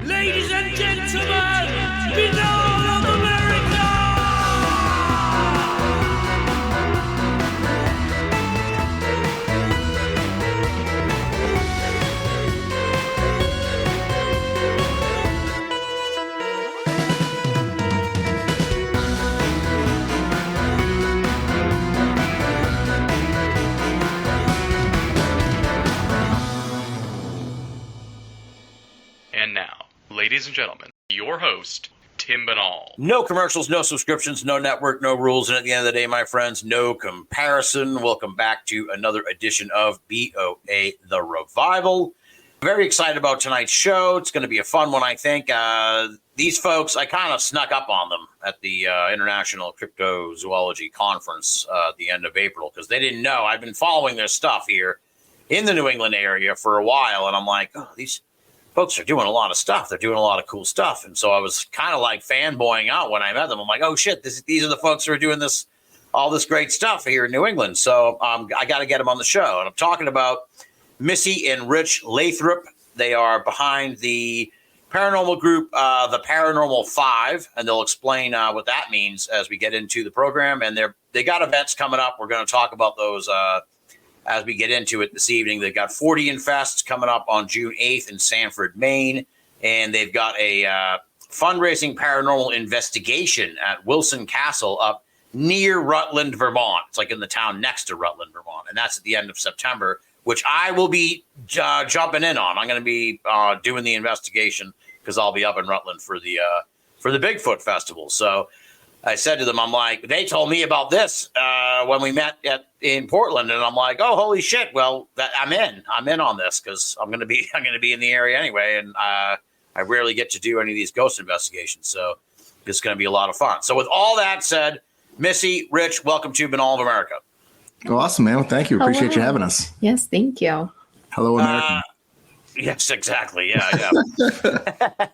Ladies and gentlemen, Binnall of America! And now, ladies and gentlemen, your host, Tim Binnall. No commercials, no subscriptions, no network, no rules. And at the end of the day, my friends, no comparison. Welcome back to another edition of BOA The Revival. Very excited about tonight's show. It's going to be a fun one, I think. These folks, I kind of snuck up on them at the International Cryptozoology Conference at the end of April because they didn't know. I've been following their stuff here in the New England area for a while, and I'm like, oh, these folks are doing a lot of stuff. They're doing a lot of cool stuff. And so I was kind of like fanboying out when I met them. I'm like, oh, shit, these are the folks who are doing all this great stuff here in New England. So I got to get them on the show. And I'm talking about Missy and Rich Lathrop. They are behind the paranormal group, the Paranormal 5, and they'll explain what that means as we get into the program. And they got events coming up. We're going to talk about those as we get into it this evening. They've got 40 Infests coming up on June 8th in Sanford, Maine. And they've got a fundraising paranormal investigation at Wilson Castle up near Rutland, Vermont. It's like in the town next to Rutland, Vermont. And that's at the end of September, which I will be jumping in on. I'm going to be doing the investigation because I'll be up in Rutland for the Bigfoot Festival. So I said to them, I'm like, they told me about this when we met in Portland, and I'm like, oh, holy shit! Well, I'm in on this because I'm gonna be in the area anyway, and I rarely get to do any of these ghost investigations, so it's gonna be a lot of fun. So with all that said, Missy, Rich, welcome to Binnall of America. Oh, awesome, man. Well, thank you. Appreciate Hello. you having us. Yes, thank you. Hello, America. Yes, exactly. Yeah.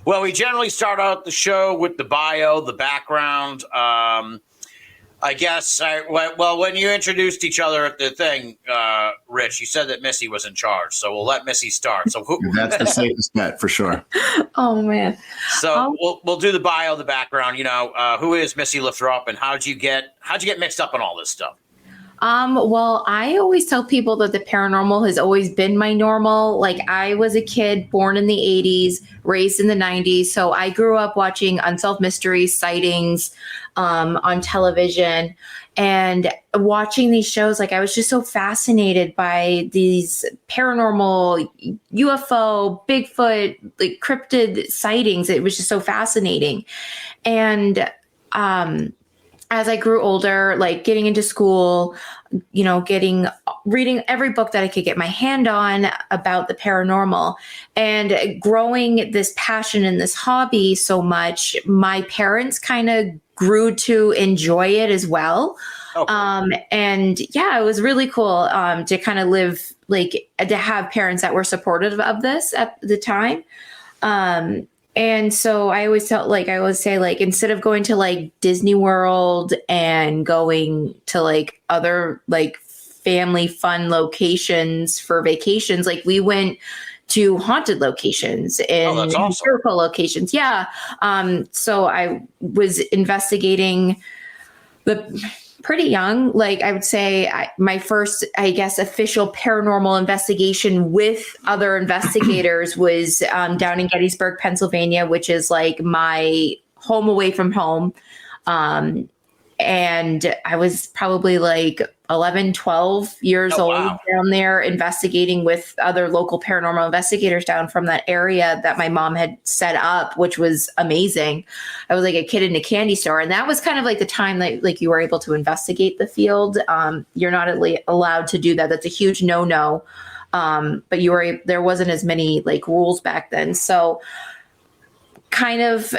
Well, we generally start out the show with the bio, the background. I guess, when you introduced each other at the thing, Rich, you said that Missy was in charge. So we'll let Missy start. So That's the safest bet for sure. Oh man. So we'll do the bio, the background. You know, who is Missy Lathrop, and how'd you get mixed up in all this stuff? Well, I always tell people that the paranormal has always been my normal. Like, I was a kid born in the 80s, raised in the 90s. So I grew up watching unsolved mysteries, sightings on television, and watching these shows. Like, I was just so fascinated by these paranormal UFO, Bigfoot, like cryptid sightings. It was just so fascinating. And as I grew older, like getting into school, you know, reading every book that I could get my hand on about the paranormal, and growing this passion and this hobby so much, my parents kind of grew to enjoy it as well. Okay. And yeah, it was really cool to kind of live, like, to have parents that were supportive of this at the time. And so I always felt like, I always say, like, instead of going to like Disney World and going to like other like family fun locations for vacations, like we went to haunted locations and historical locations. Yeah. So I was investigating pretty young. Like, I would say my first, I guess, official paranormal investigation with other investigators was down in Gettysburg, Pennsylvania, which is like my home away from home. And I was probably like 11, 12 years old down there investigating with other local paranormal investigators down from that area that my mom had set up, which was amazing. I was like a kid in a candy store. And that was kind of like the time that like you were able to investigate the field. You're not allowed to do that. That's a huge no-no. But there wasn't as many like rules back then. So kind of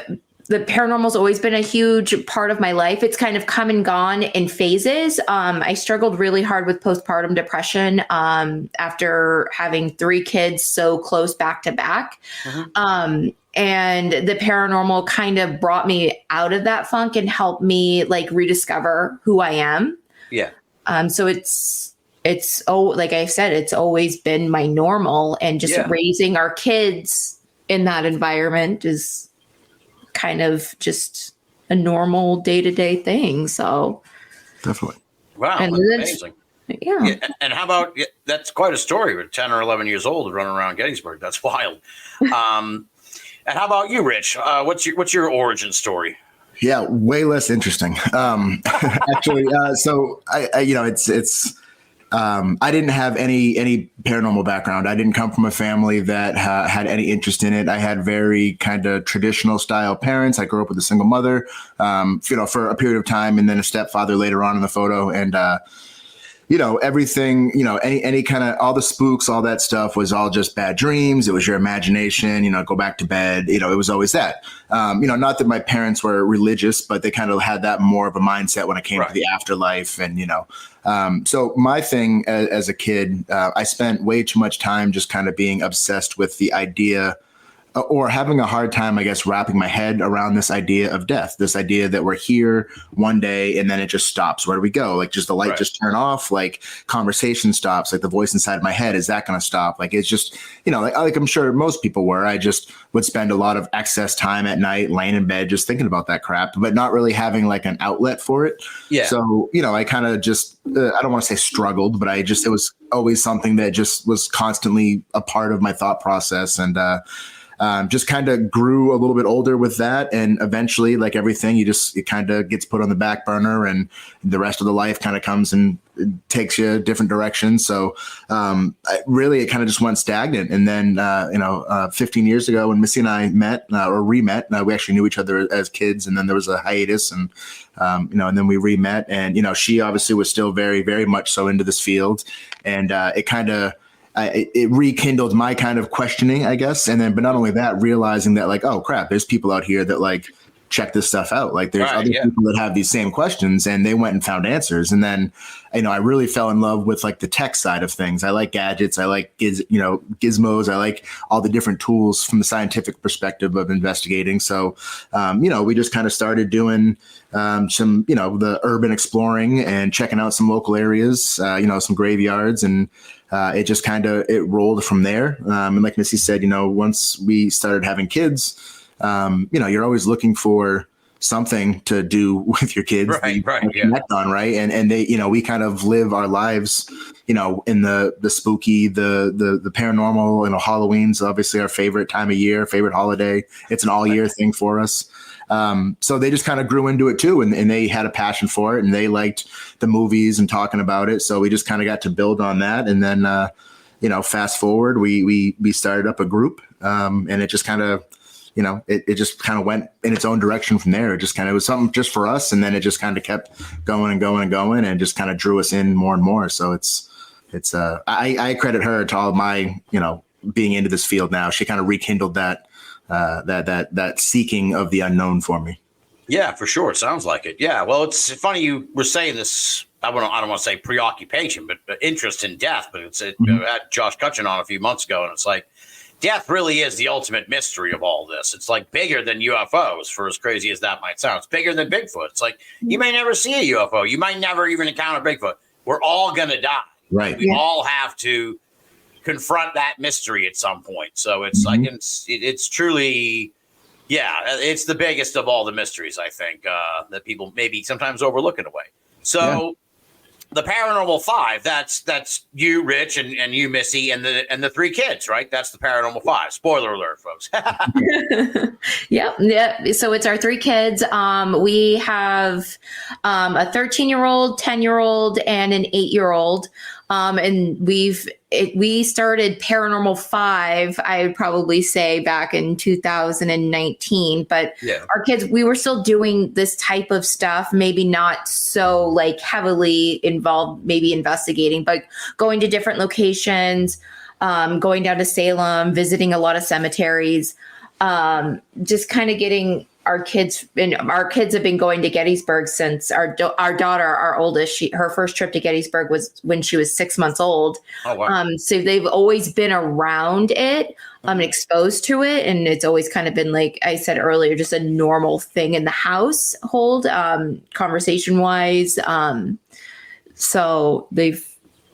the paranormal's always been a huge part of my life. It's kind of come and gone in phases. I struggled really hard with postpartum depression after having 3 kids so close back to back. Mm-hmm. And the paranormal kind of brought me out of that funk and helped me like rediscover who I am. Yeah. So like I said, it's always been my normal, and just raising our kids in that environment is kind of just a normal day-to-day thing. So Definitely. Wow, and that's that's- amazing. yeah. And how about that's quite a story. With 10 or 11 years old, running around Gettysburg. That's wild. And how about you, Rich? What's your origin story? Yeah, way less interesting. Actually, so I you know, it's I didn't have any paranormal background. I didn't come from a family that had any interest in it. I had very kind of traditional style parents. I grew up with a single mother, for a period of time, and then a stepfather later on in the photo. And everything, any kind of all the spooks, all that stuff was all just bad dreams. It was your imagination, go back to bed. It was always that. Not that my parents were religious, but they kind of had that more of a mindset when it came to the afterlife. And, so my thing as a kid, I spent way too much time just kind of being obsessed with the idea or having a hard time, I guess, wrapping my head around this idea of death, this idea that we're here one day and then it just stops. Where do we go? Like, just the light just turn off, like conversation stops, like the voice inside my head, is that going to stop? Like, it's just, like I'm sure most people were. I just would spend a lot of excess time at night laying in bed just thinking about that crap, but not really having like an outlet for it. Yeah. So, I kind of just, I don't want to say struggled, but it was always something that just was constantly a part of my thought process. And, just kind of grew a little bit older with that. And eventually, like everything, it kind of gets put on the back burner and the rest of the life kind of comes and takes you a different direction. So it kind of just went stagnant. And then, 15 years ago when Missy and I met or re-met, we actually knew each other as kids. And then there was a hiatus and then we re-met. And, she obviously was still very, very much so into this field. And it kind of, it rekindled my kind of questioning, I guess. And then, but not only that, realizing that like, oh crap, there's people out here that like check this stuff out. Like there's other people that have these same questions and they went and found answers. And then, I really fell in love with like the tech side of things. I like gadgets. I like gizmos. I like all the different tools from the scientific perspective of investigating. So, we just kind of started doing some, the urban exploring and checking out some local areas, some graveyards, and it just kind of, it rolled from there. And like Missy said, once we started having kids, you're always looking for something to do with your kids. Connect on, right. And they, we kind of live our lives, in the spooky, the paranormal, Halloween's obviously our favorite time of year, favorite holiday. It's an all year thing for us. So they just kind of grew into it too. And they had a passion for it and they liked the movies and talking about it. So we just kind of got to build on that. And then, fast forward, we started up a group, and it just kind of, it just kind of went in its own direction from there. It just kind of was something just for us. And then it just kind of kept going and going and going and just kind of drew us in more and more. So I credit her to all of my, being into this field now. She kind of rekindled that seeking of the unknown for me. Yeah, for sure. It sounds like it. Yeah. Well, it's funny you were saying this. I don't want to say preoccupation, but interest in death. But I had Josh Cutchin on a few months ago, and it's like death really is the ultimate mystery of all this. It's like bigger than UFOs, for as crazy as that might sound. It's bigger than Bigfoot. It's like you may never see a UFO. You might never even encounter Bigfoot. We're all going to die. Right. We all have to confront that mystery at some point. So it's like it's truly, it's the biggest of all the mysteries, I think, that people maybe sometimes overlook in a way. So the Paranormal 5, that's you, Rich, and you, Missy, and the 3 kids, right? That's the Paranormal 5. Spoiler alert, folks. Yeah. So it's our 3 kids. We have a 13-year-old, 10-year-old, and an 8-year-old. And we started Paranormal 5, I would probably say back in 2019, but our kids, we were still doing this type of stuff, maybe not so like heavily involved, maybe investigating, but going to different locations, going down to Salem, visiting a lot of cemeteries, just kind of getting our kids have been going to Gettysburg since our daughter, our oldest, her first trip to Gettysburg was when she was 6 months old. Oh, wow. So they've always been around it, exposed to it. And it's always kind of been, like I said earlier, just a normal thing in the household, conversation wise. So they've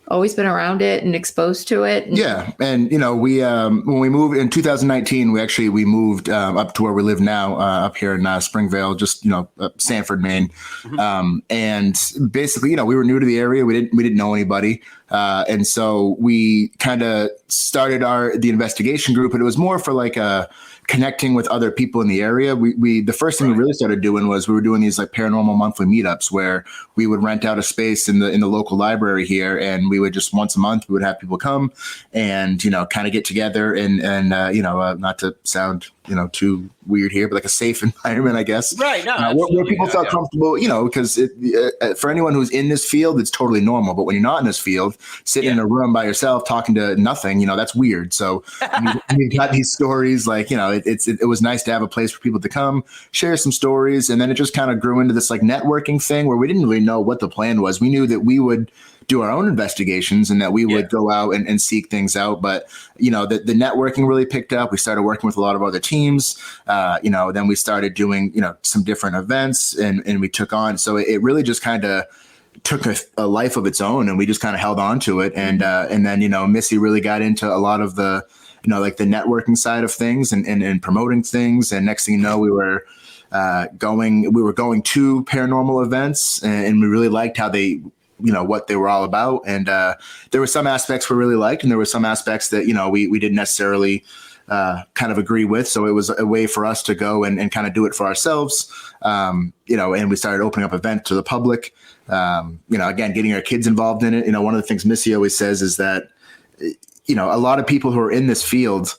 always been around it and exposed to it. Yeah. And, we, when we moved in 2019, we moved up to where we live now, up here in Springvale, just, Sanford, Maine. And basically, we were new to the area. We didn't know anybody. And so we kind of started the investigation group, and it was more for like connecting with other people in the area. The first thing we really started doing was we were doing these like paranormal monthly meetups where we would rent out a space in the local library here, and we would just once a month we would have people come and kind of get together and not to sound too weird here, but like a safe environment, I guess. Right. No, where people felt comfortable, because for anyone who's in this field, it's totally normal. But when you're not in this field, sitting in a room by yourself talking to nothing, that's weird. So you got these stories like, it was nice to have a place for people to come share some stories. And then it just kind of grew into this like networking thing where we didn't really know what the plan was. We knew that we would do our own investigations and that we would go out and seek things out. But, the networking really picked up. We started working with a lot of other teams. Then we started doing, some different events and we took on. So it really just kind of took a life of its own, and we just kind of held on to it. And then, Missy really got into a lot of the, like the networking side of things and promoting things. And next thing you know, we were going to paranormal events, and we really liked how they, what they were all about. And there were some aspects we really liked, and there were some aspects that, we didn't necessarily kind of agree with. So it was a way for us to go and kind of do it for ourselves. And we started opening up events to the public, again, getting our kids involved in it. One of the things Missy always says is that, a lot of people who are in this field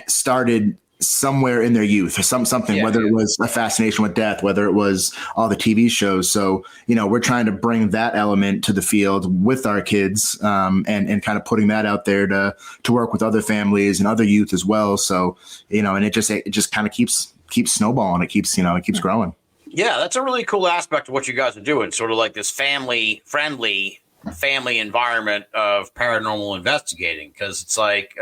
started somewhere in their youth or something, whether it was a fascination with death, whether it was all the TV shows. So, we're trying to bring that element to the field with our kids, and kind of putting that out there to work with other families and other youth as well. So, and it just kind of keeps snowballing. It keeps growing. Yeah, that's a really cool aspect of what you guys are doing. Sort of like this family-friendly family environment of paranormal investigating, because it's like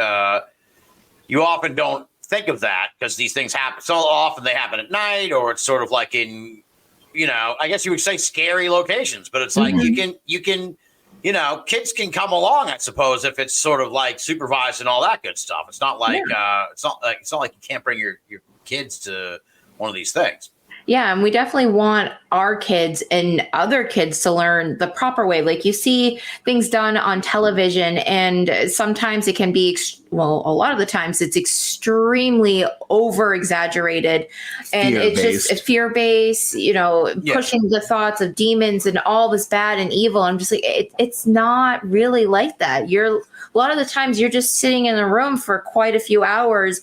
you often don't think of that because these things happen so often. They happen at night, or it's sort of like in, I guess you would say scary locations, but it's like you can, kids can come along, I suppose, if it's sort of like supervised and all that good stuff. It's not like it's not like you can't bring your kids to one of these things. Yeah, and we definitely want our kids and other kids to learn the proper way. Like you see things done on television, and sometimes it can be, a lot of the times it's extremely over exaggerated, and it's just fear-based, pushing the thoughts of demons and all this bad and evil. I'm just like, it's not really like that. A lot of the times you're just sitting in a room for quite a few hours,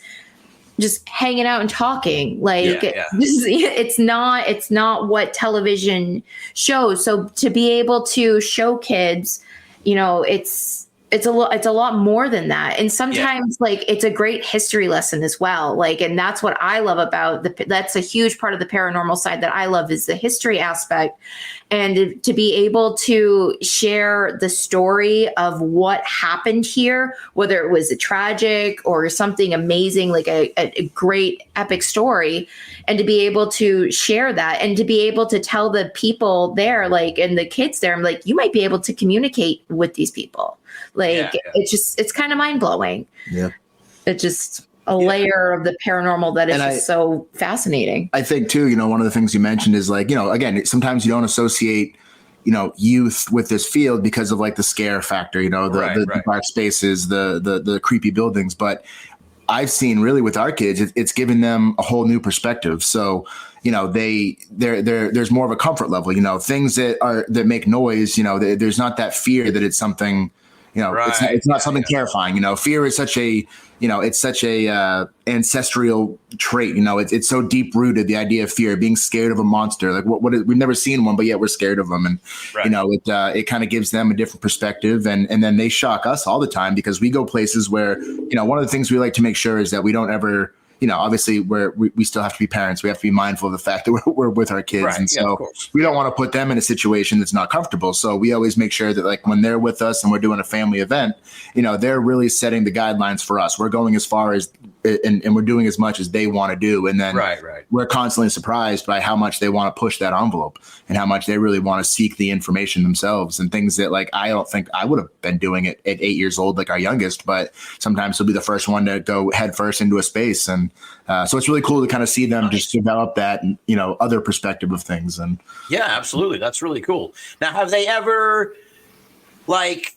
just hanging out and talking. It's not what television shows. So to be able to show kids, it's a lot more than that. And sometimes it's a great history lesson as well. And that's what I love about that's a huge part of the paranormal side that I love, is the history aspect. And to be able to share the story of what happened here, whether it was a tragic or something amazing, like a great epic story, and to be able to share that and to be able to tell the people there, and the kids there, I'm like, you might be able to communicate with these people. It's kind of mind blowing. Yeah. It's just a layer of the paranormal that is just so fascinating. I think too, one of the things you mentioned is again, sometimes you don't associate, youth with this field because of the scare factor, the dark spaces, the creepy buildings. But I've seen really with our kids, it's given them a whole new perspective. So, there's more of a comfort level, things that make noise, there's not that fear that it's something, it's not something terrifying. Fear is such a, it's such a ancestral trait. It's so deep rooted. The idea of fear, being scared of a monster, we've never seen one, but yet we're scared of them. And it kind of gives them a different perspective, and then they shock us all the time because we go places where one of the things we like to make sure is that we don't ever. Obviously we still have to be parents. We have to be mindful of the fact that we're with our kids. Right. And so we don't want to put them in a situation that's not comfortable. So we always make sure that when they're with us and we're doing a family event, they're really setting the guidelines for us. We're going as far as and we're doing as much as they want to do. And then Right. we're constantly surprised by how much they want to push that envelope and how much they really want to seek the information themselves and things that like, I don't think I would have been doing it at 8 years old, like our youngest, but sometimes he'll be the first one to go head first into a space. And so it's really cool to kind of see them just develop that, you know, other perspective of things. And Yeah, absolutely. That's really cool. Now, have they ever, like,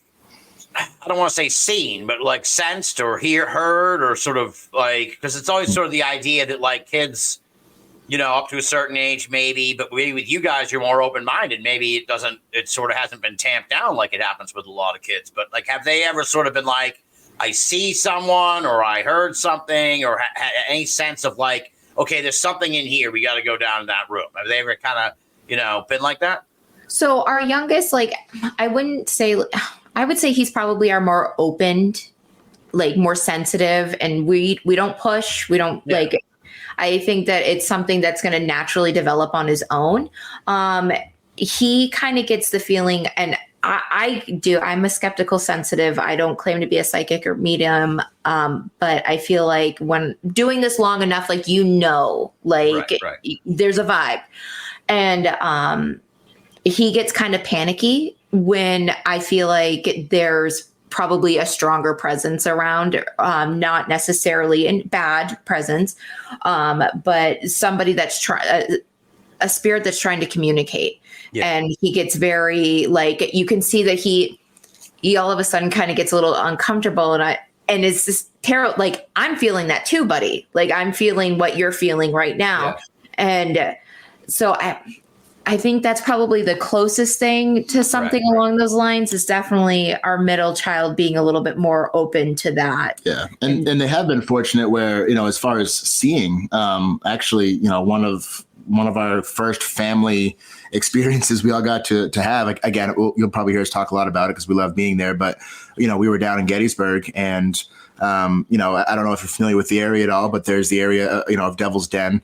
I don't want to say seen, but like sensed or heard or sort of like, because it's always sort of the idea that like kids, you know, up to a certain age, maybe, but maybe with you guys, you're more open-minded. Maybe it sort of hasn't been tamped down like it happens with a lot of kids. But like, have they ever sort of been like, I see someone or I heard something or had any sense of like, okay, there's something in here. We got to go down to that room. Have they ever kind of, you know, been like that? So our youngest, like, I would say he's probably our more open, like more sensitive, and we don't push. We don't like, I think that it's something that's going to naturally develop on his own. He kind of gets the feeling, and I do. I'm a skeptical sensitive. I don't claim to be a psychic or medium. But I feel like when doing this long enough, like, you know, like there's a vibe. And he gets kind of panicky when I feel like there's probably a stronger presence around, not necessarily a bad presence, but somebody that's a spirit that's trying to communicate. Yeah. And he gets very, like, you can see that he all of a sudden kind of gets a little uncomfortable, and it's this terrible, like, I'm feeling that too, buddy. Like, I'm feeling what you're feeling right now. Yeah. And so I think that's probably the closest thing to something along those lines, is definitely our middle child being a little bit more open to that. Yeah. And they have been fortunate where, you know, as far as seeing, actually, you know, one of our first family experiences we all got to have, like, again, you'll probably hear us talk a lot about it because we love being there, but, you know, we were down in Gettysburg, and you know, I don't know if you're familiar with the area at all, but there's the area, you know, of Devil's Den,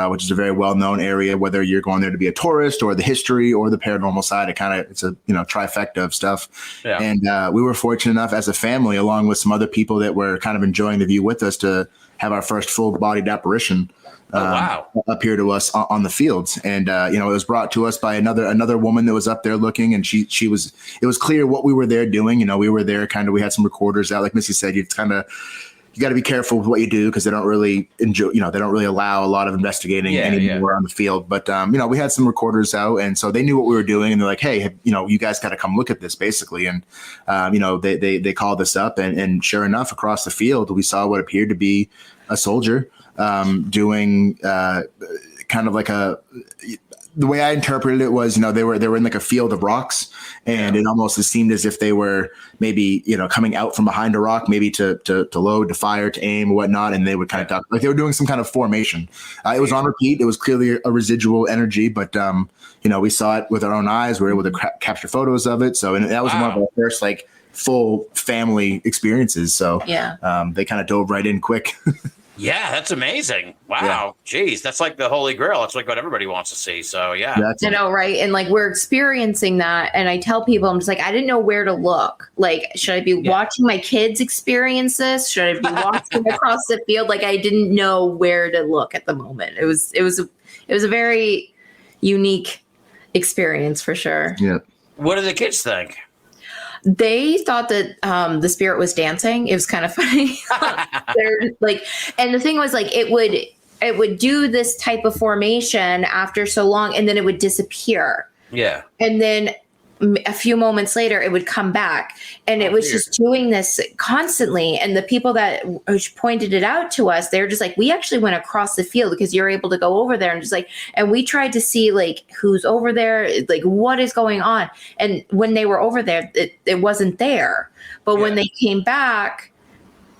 which is a very well-known area, whether you're going there to be a tourist or the history or the paranormal side. It's a, you know, trifecta of stuff. Yeah. And we were fortunate enough as a family, along with some other people that were kind of enjoying the view with us, to have our first full-bodied apparition appear to us on the fields. And, you know, it was brought to us by another woman that was up there looking, and it was clear what we were there doing. You know, we were there we had some recorders out, like Missy said, you got to be careful with what you do, because they don't really allow a lot of investigating anymore on the field. But, you know, we had some recorders out, and so they knew what we were doing, and they're like, hey, you know, you guys got to come look at this, basically. And, you know, they called us up, and sure enough, across the field, we saw what appeared to be a soldier doing kind of like the way I interpreted it was, you know, they were in like a field of rocks, and it almost seemed as if they were maybe, you know, coming out from behind a rock, maybe to load, to fire, to aim, or whatnot. And they would kind of talk like they were doing some kind of formation. It was on repeat. It was clearly a residual energy, but, you know, we saw it with our own eyes. We were able to capture photos of it. So, and that was one of our first, like, full family experiences. So they kind of dove right in quick. Yeah, that's amazing. Wow. Jeez, that's like the holy grail. It's like what everybody wants to see. So, yeah. You know, right? And like, we're experiencing that. And I tell people, I'm just like, I didn't know where to look. Like, should I be watching my kids experience this? Should I be watching across the field? Like, I didn't know where to look at the moment. It was a very unique experience for sure. Yeah. What do the kids think? They thought that the spirit was dancing. It was kind of funny. They're like, and the thing was, like, it would do this type of formation after so long, and then it would disappear. Yeah. And then a few moments later, it would come back, and it was just doing this constantly. And the people that pointed it out to us, they're just like, we actually went across the field because you're able to go over there, and just like, and we tried to see like who's over there, like what is going on. And when they were over there, it wasn't there. But when they came back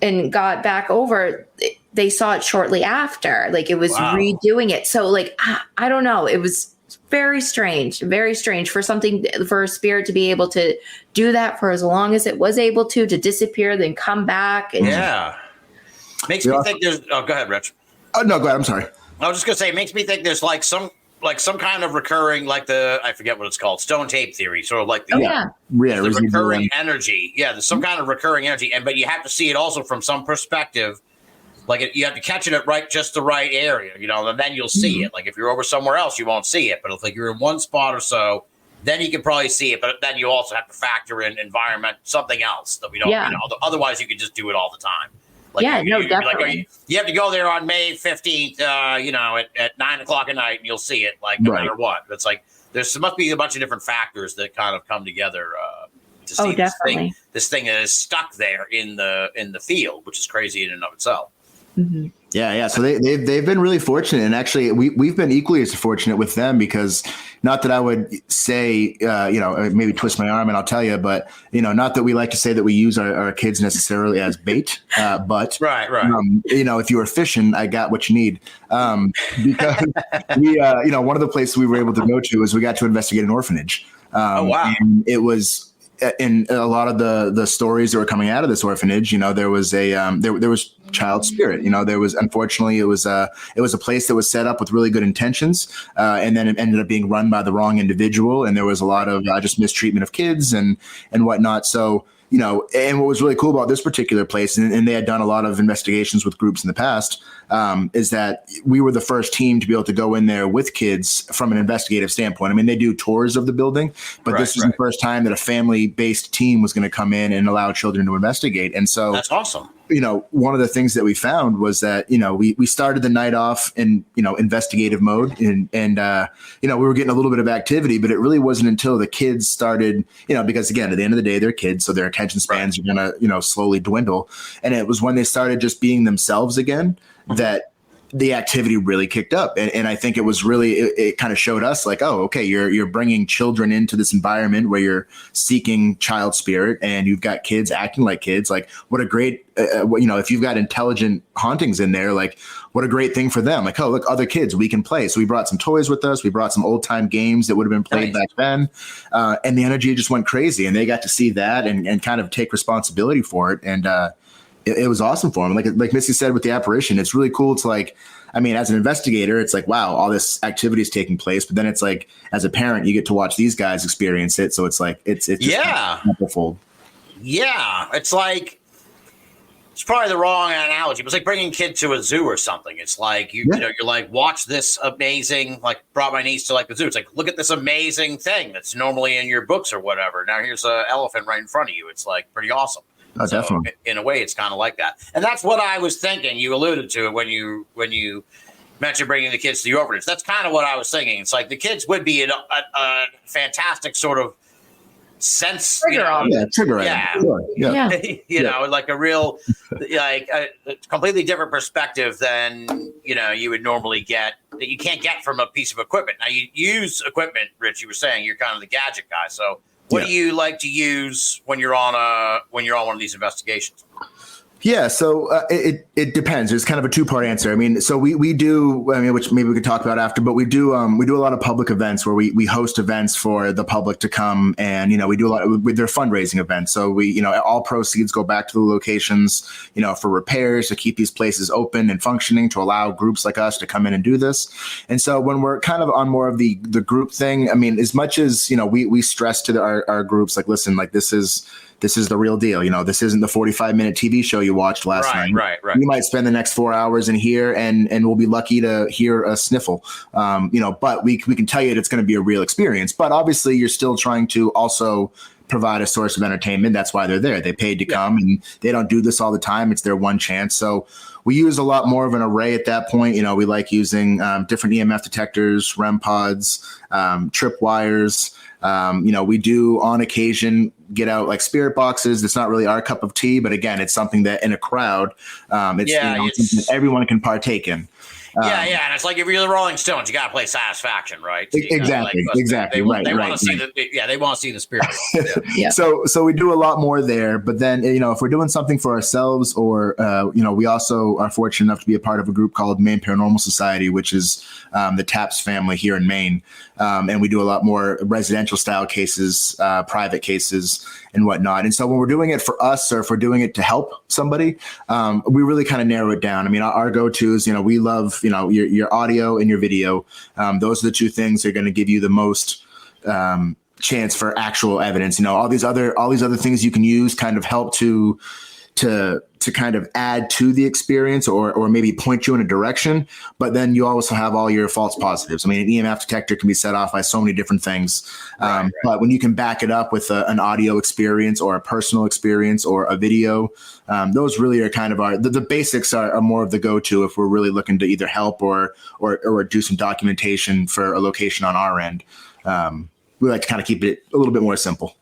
and got back over, they saw it shortly after. Like, it was redoing it. So like, I don't know. It was very strange for a spirit to be able to do that for as long as it was able to disappear, then come back. And makes me think there's, go ahead, Rich. Oh, no, go ahead. I'm sorry. I was just gonna say, it makes me think there's like some kind of recurring, like I forget what it's called, stone tape theory, sort of like the recurring energy. Yeah, there's some kind of recurring energy, but you have to see it also from some perspective Like you have to catch it at just the right area, and then you'll see it. Like if you're over somewhere else, you won't see it. But if like you're in one spot or so, then you can probably see it. But then you also have to factor in environment, something else that we don't. Otherwise, you could just do it all the time. Like, definitely. You have to go there on May 15th, at 9 o'clock at night, and you'll see it. Like no matter what. It's like there must be a bunch of different factors that kind of come together to see this thing that is stuck there in the field, which is crazy in and of itself. Mm-hmm. Yeah. So they've been really fortunate, and actually we've been equally as fortunate with them, because not that I would say, maybe twist my arm and I'll tell you, but not that we like to say that we use our kids necessarily as bait, but right. If you were fishing, I got what you need, because we, one of the places we were able to go to is we got to investigate an orphanage. Oh wow! And it was. In a lot of the stories that were coming out of this orphanage, there was there was child spirit. There was, unfortunately, it was a place that was set up with really good intentions, and then it ended up being run by the wrong individual, and there was a lot of just mistreatment of kids and whatnot. So. And what was really cool about this particular place, and they had done a lot of investigations with groups in the past, is that we were the first team to be able to go in there with kids from an investigative standpoint. I mean, they do tours of the building, but this is the first time that a family-based team was going to come in and allow children to investigate. And so that's awesome. One of the things that we found was that, we started the night off in, investigative mode and we were getting a little bit of activity, but it really wasn't until the kids started, because again, at the end of the day, they're kids. So their attention spans are going to, slowly dwindle. And it was when they started just being themselves again that the activity really kicked up. And I think it was really, it kind of showed us like, oh, okay, you're bringing children into this environment where you're seeking child spirit and you've got kids acting like kids. Like what a great, if you've got intelligent hauntings in there, like what a great thing for them. Like, oh, look, other kids, we can play. So we brought some toys with us. We brought some old time games that would have been played back then. And the energy just went crazy, and they got to see that and kind of take responsibility for it. And, it was awesome for him. Like Missy said with the apparition, it's really cool to as an investigator, it's like, wow, all this activity is taking place. But then it's like, as a parent, you get to watch these guys experience it. So it's like, it's just wonderful. Yeah. It's like, it's probably the wrong analogy, but it's like bringing kids to a zoo or something. It's like, you're like, watch this amazing, like brought my niece to like the zoo. It's like, look at this amazing thing that's normally in your books or whatever. Now here's an elephant right in front of you. It's like pretty awesome. Oh, so definitely. In a way, it's kind of like that. And that's what I was thinking. You alluded to it when you mentioned bringing the kids to the orphanage. That's kind of what I was thinking. It's like the kids would be a fantastic sort of sense. Trigger. Like a real, like a completely different perspective than, you would normally get, that you can't get from a piece of equipment. Now you use equipment, Rich, you were saying you're kind of the gadget guy. So what do you like to use when you're on one of these investigations? Yeah, so it depends. There's kind of a two-part answer. I mean, so we do, which maybe we could talk about after, but we do a lot of public events where we host events for the public to come, and we do a lot with their fundraising events. So we all proceeds go back to the locations, for repairs, to keep these places open and functioning, to allow groups like us to come in and do this. And so when we're kind of on more of the group thing, I mean, as much as we stress to our groups, like, listen, like this is the real deal. This isn't the 45-minute TV show you watched last night. Right. You might spend the next 4 hours in here and we'll be lucky to hear a sniffle. But we can tell you that it's going to be a real experience. But obviously you're still trying to also provide a source of entertainment. That's why they're there. They paid to come, and they don't do this all the time. It's their one chance. So we use a lot more of an array at that point. We like using different EMF detectors, REM pods, trip wires. We do on occasion get out like spirit boxes. It's not really our cup of tea, but again, it's something that in a crowd, it's something that everyone can partake in. And it's like if you're the Rolling Stones, you got to play Satisfaction, right? Exactly. They want to see they want to see the spirit. So we do a lot more there, but then if we're doing something for ourselves, or we also are fortunate enough to be a part of a group called Maine Paranormal Society, which is the Taps family here in Maine, and we do a lot more residential style cases, private cases, and whatnot. And so when we're doing it for us, or if we're doing it to help somebody, we really kind of narrow it down. I mean, our go-tos, we love your audio and your video. Those are the two things that are going to give you the most chance for actual evidence. All these other things you can use kind of help to to kind of add to the experience or maybe point you in a direction, but then you also have all your false positives. I mean, an EMF detector can be set off by so many different things. Right. But when you can back it up with an audio experience or a personal experience or a video, those really are kind of the basics are more of the go-to if we're really looking to either help or do some documentation for a location on our end. We like to kind of keep it a little bit more simple.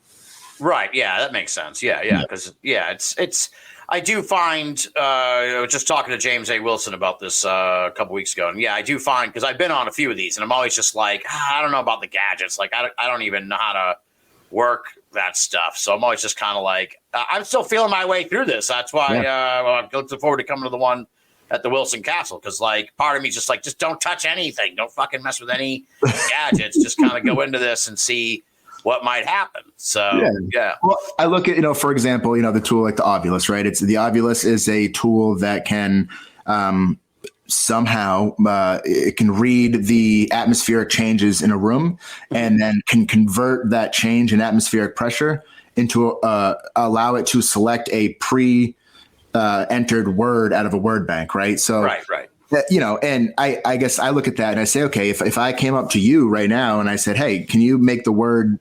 Right. Yeah, that makes sense. Yeah. Because it's. I do find. I was just talking to James A. Wilson about this a couple weeks ago, and yeah, I do find because I've been on a few of these, and I'm always just like, I don't know about the gadgets. Like, I don't even know how to work that stuff. So I'm always just kind of like, I'm still feeling my way through this. That's why I'm looking forward to coming to the one at the Wilson Castle, because like part of me is just like, just don't touch anything. Don't fucking mess with any gadgets. Just kind of go into this and see what might happen. So, yeah. Well, I look at, for example, the tool like the Ovilus, right? The Ovilus is a tool that can somehow it can read the atmospheric changes in a room and then can convert that change in atmospheric pressure into allow it to select a entered word out of a word bank, right? So, right. And I guess I look at that and I say, okay, if I came up to you right now and I said, hey, can you make the word,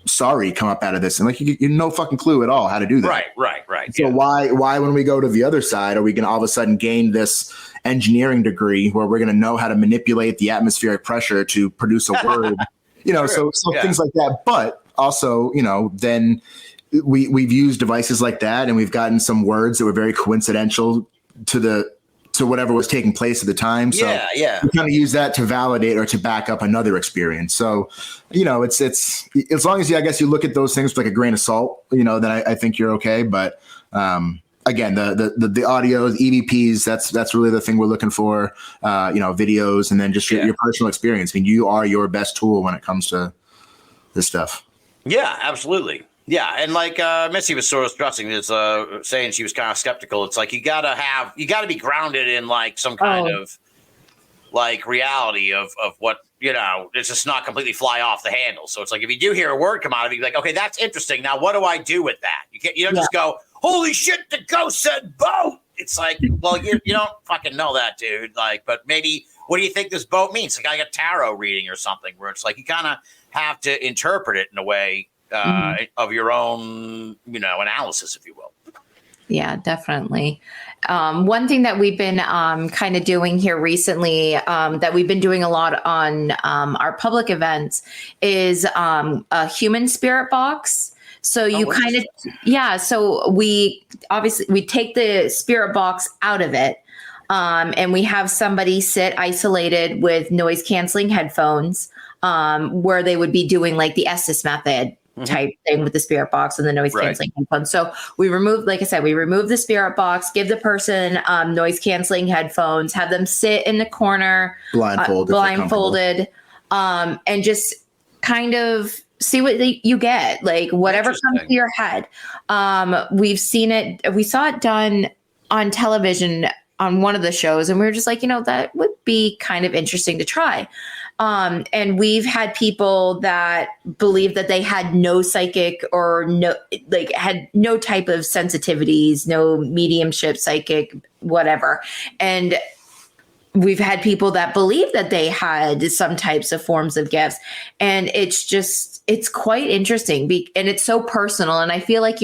sorry come up out of this? And like, you no fucking clue at all how to do that. Right. So why when we go to the other side, are we going to all of a sudden gain this engineering degree where we're going to know how to manipulate the atmospheric pressure to produce a word, so things like that. But also, then we've used devices like that and we've gotten some words that were very coincidental to whatever was taking place at the time. So we kind of use that to validate or to back up another experience. So, it's as long as I guess you look at those things with like a grain of salt, then I think you're okay. But again, the audio, the EVPs, that's really the thing we're looking for, videos, and then just your personal experience. I mean, you are your best tool when it comes to this stuff. Yeah, absolutely. Yeah, and like Missy was sort of stressing this, saying she was kind of skeptical. It's like you gotta be grounded in like some kind of like reality of what it's just not completely fly off the handle. So it's like if you do hear a word come out of it, you're like, okay, that's interesting. Now what do I do with that? You don't just go, holy shit, the ghost said boat. It's like, well, you don't fucking know that, dude. Like, but maybe what do you think this boat means? Like a tarot reading or something where it's like you kind of have to interpret it in a way of your own, analysis, if you will. Yeah, definitely. One thing that we've been kind of doing here recently, that we've been doing a lot on our public events, is a human spirit box. So so we take the spirit box out of it, and we have somebody sit isolated with noise canceling headphones, where they would be doing like the Estes method type thing with the spirit box and the noise canceling headphones. So we remove the spirit box, give the person noise canceling headphones, have them sit in the corner, blindfolded, and just kind of see what you get, like whatever comes to your head. We saw it done on television on one of the shows, and we were just like, that would be kind of interesting to try. And we've had people that believe that they had no psychic or had no type of sensitivities, no mediumship, psychic, whatever. And we've had people that believe that they had some types of forms of gifts. And it's quite interesting. And it's so personal. And I feel like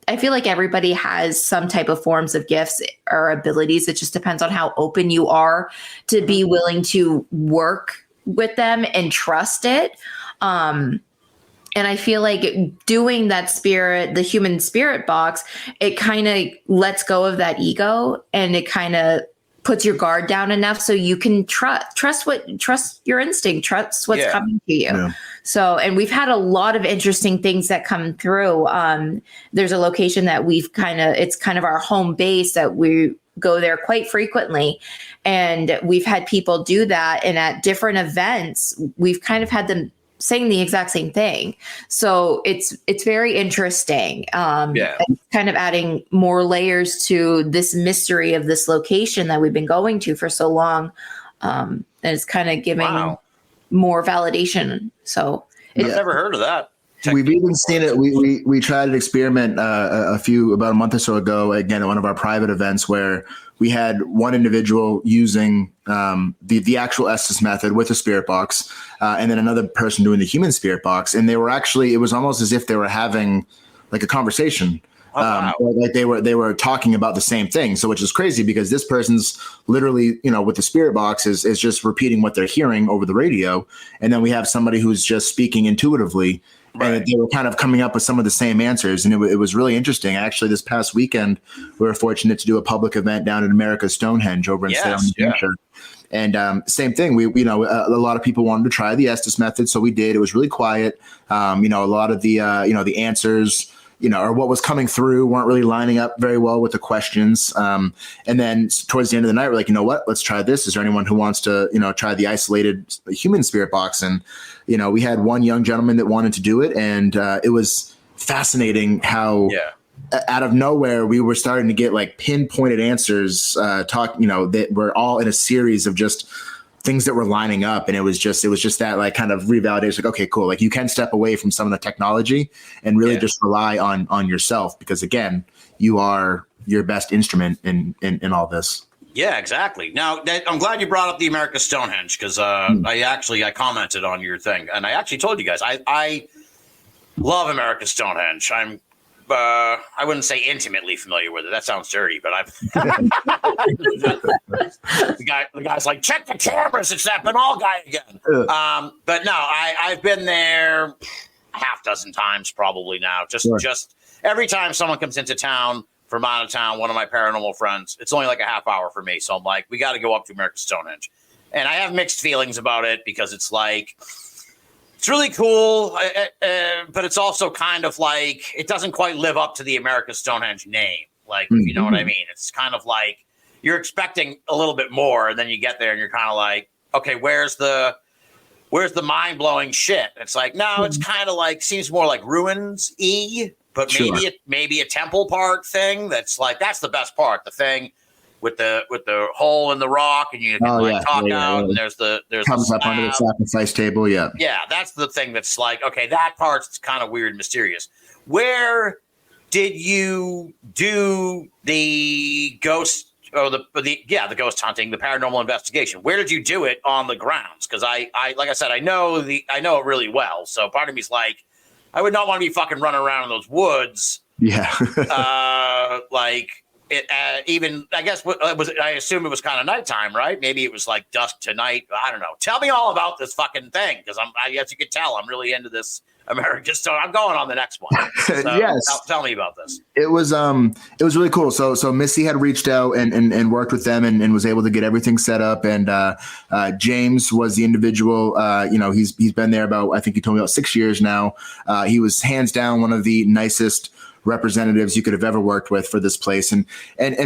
I feel like everybody has some type of forms of gifts or abilities. It just depends on how open you are to be willing to work with them and trust it. And I feel like doing the human spirit box, it kind of lets go of that ego and it kind of puts your guard down enough so you can trust your instinct, trust what's coming to you. Yeah. So, and we've had a lot of interesting things that come through. There's a location that it's kind of our home base that we go there quite frequently. And we've had people do that. And at different events, we've kind of had them saying the exact same thing. So it's very interesting. And kind of adding more layers to this mystery of this location that we've been going to for so long. And it's kind of giving more validation. So I've never heard of that. We've even seen it. We tried an experiment about a month or so ago, again, at one of our private events where we had one individual using the actual Estes method with a spirit box, and then another person doing the human spirit box. And they were actually, it was almost as if they were having like a conversation. Oh, wow. Like they were talking about the same thing. So which is crazy because this person's literally, with the spirit box is just repeating what they're hearing over the radio. And then we have somebody who's just speaking intuitively. Right. And they were kind of coming up with some of the same answers. And it was really interesting. Actually, this past weekend, we were fortunate to do a public event down in America's Stonehenge over in Salem, New Hampshire. And same thing, a lot of people wanted to try the Estes method. So we did. It was really quiet. A lot of the answers, or what was coming through weren't really lining up very well with the questions. And then towards the end of the night, we're like, you know what, let's try this. Is there anyone who wants to, try the isolated human spirit box? And, we had one young gentleman that wanted to do it. And it was fascinating how out of nowhere, we were starting to get like pinpointed answers, that were all in a series of just things that were lining up. And it was just that like kind of revalidation, like, okay, cool. Like you can step away from some of the technology and really just rely on yourself, because again, you are your best instrument in all this. Yeah, exactly. Now, I'm glad you brought up the America Stonehenge, because I commented on your thing, and I actually told you guys I love America Stonehenge. I wouldn't say intimately familiar with it. That sounds dirty, but the guy's like, check the cameras. It's that Binnall guy again. But no, I've been there half dozen times probably now. Just every time someone comes into town from out of town, one of my paranormal friends, it's only like a half hour for me. So I'm like, we got to go up to America Stonehenge. And I have mixed feelings about it, because it's like, it's really cool, but it's also kind of like, it doesn't quite live up to the America Stonehenge name. Like, if you know what I mean? It's kind of like you're expecting a little bit more, and then you get there and you're kind of like, okay, where's the mind-blowing shit? It's like, no, it's kind of like, seems more like ruins-y, but maybe a temple part thing. That's like, that's the best part. The thing with the hole in the rock, and you can talk out, and there's comes up under the sacrifice table. Yeah, that's the thing that's like, okay, that part's kind of weird and mysterious. Where did you do the ghost or the ghost hunting, the paranormal investigation? Where did you do it on the grounds? Because I like I said, I know it really well. So part of me is like, I would not want to be fucking running around in those woods. Yeah. Like it, even, I guess, I assume it was kind of nighttime, right? Maybe it was like dusk to night. I don't know. Tell me all about this fucking thing. Because as you can tell, I'm really into this American Stone. I'm going on the next one. So yes. Tell me about this. It was really cool. So Missy had reached out and worked with them and was able to get everything set up. And James was the individual. He's been there about, I think he told me, about 6 years now. He was hands down one of the nicest representatives you could have ever worked with for this place. And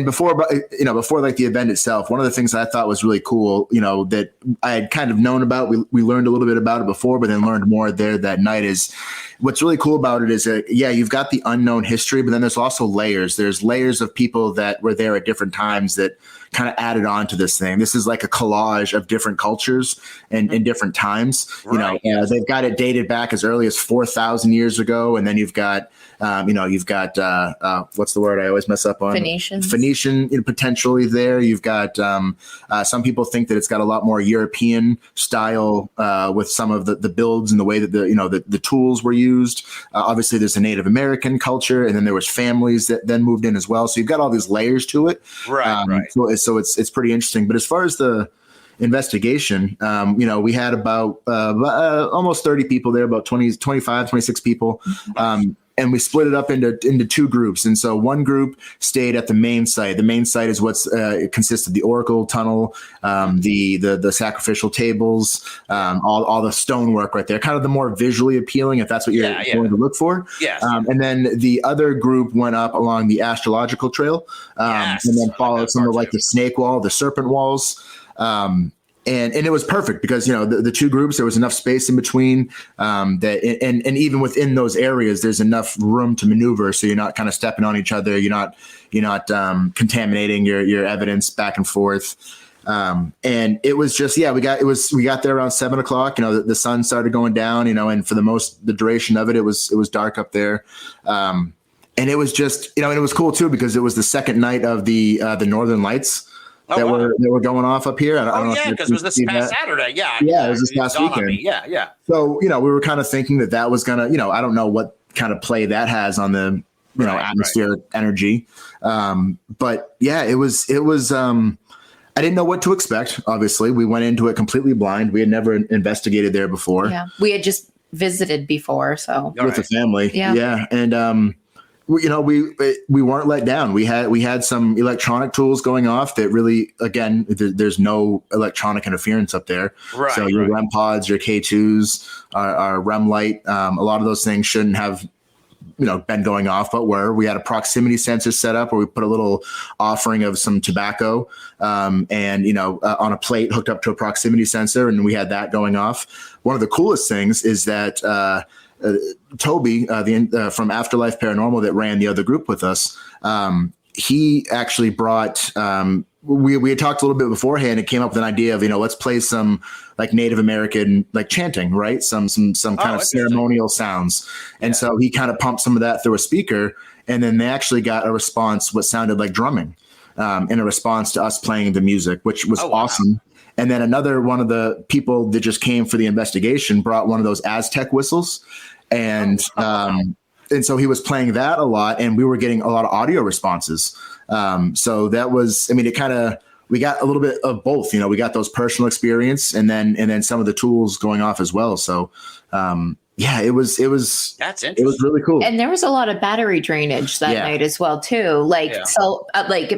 before like the event itself, one of the things that I thought was really cool, that I had kind of known about, we learned a little bit about it before, but then learned more there that night, is what's really cool about it is that, you've got the unknown history, but then there's also layers. There's layers of people that were there at different times that kind of added on to this thing. This is like a collage of different cultures and in different times. Right. They've got it dated back as early as 4,000 years ago. And then you've got, what's the word I always mess up on? Phoenician, potentially there. You've got some people think that it's got a lot more European style with some of the builds and the way that the tools were used. Obviously, there's a Native American culture, and then there was families that then moved in as well. So you've got all these layers to it. Right. So it's pretty interesting. But as far as the investigation, we had about almost 30 people there, about 25, 26 people. And we split it up into two groups. And so one group stayed at the main site. The main site is it consists of the Oracle Tunnel, the sacrificial tables, all the stonework right there, kind of the more visually appealing, if that's what you're going to look for. Yes. And then the other group went up along the astrological trail, and then followed some of like the snake wall, the serpent walls. And it was perfect because, the two groups, there was enough space in between that, and even within those areas, there's enough room to maneuver. So you're not kind of stepping on each other. You're not contaminating your evidence back and forth. And it was just, we got there around 7:00, the sun started going down, and for the duration of it, it was dark up there. And it was just, and it was cool too, because it was the second night of the Northern Lights that were going off up here. I don't know because it was this past Saturday. Yeah. It was this past weekend. Yeah. So, we were kind of thinking that was going to, I don't know what kind of play that has on the, atmospheric energy. But yeah, it was, I didn't know what to expect. Obviously, we went into it completely blind. We had never investigated there before. Yeah. We had just visited before. So with the family. Yeah. And, we weren't let down. We had some electronic tools going off that really, again, there's no electronic interference up there. Right. So your REM pods, your K2s, our REM light, a lot of those things shouldn't have, been going off, but we had a proximity sensor set up where we put a little offering of some tobacco, on a plate hooked up to a proximity sensor, and we had that going off. One of the coolest things is that, Toby, from Afterlife Paranormal that ran the other group with us, he actually brought, we had talked a little bit beforehand and came up with an idea of, let's play some like Native American, like chanting, right? Some kind of ceremonial sounds. And so he kind of pumped some of that through a speaker, and then they actually got a response, what sounded like drumming, in a response to us playing the music, which was awesome. And then another one of the people that just came for the investigation brought one of those Aztec whistles. And so he was playing that a lot, and we were getting a lot of audio responses. So that was, we got a little bit of both, we got those personal experience and then some of the tools going off as well. So, it was that's interesting. It was really cool. And there was a lot of battery drainage that night as well, too. So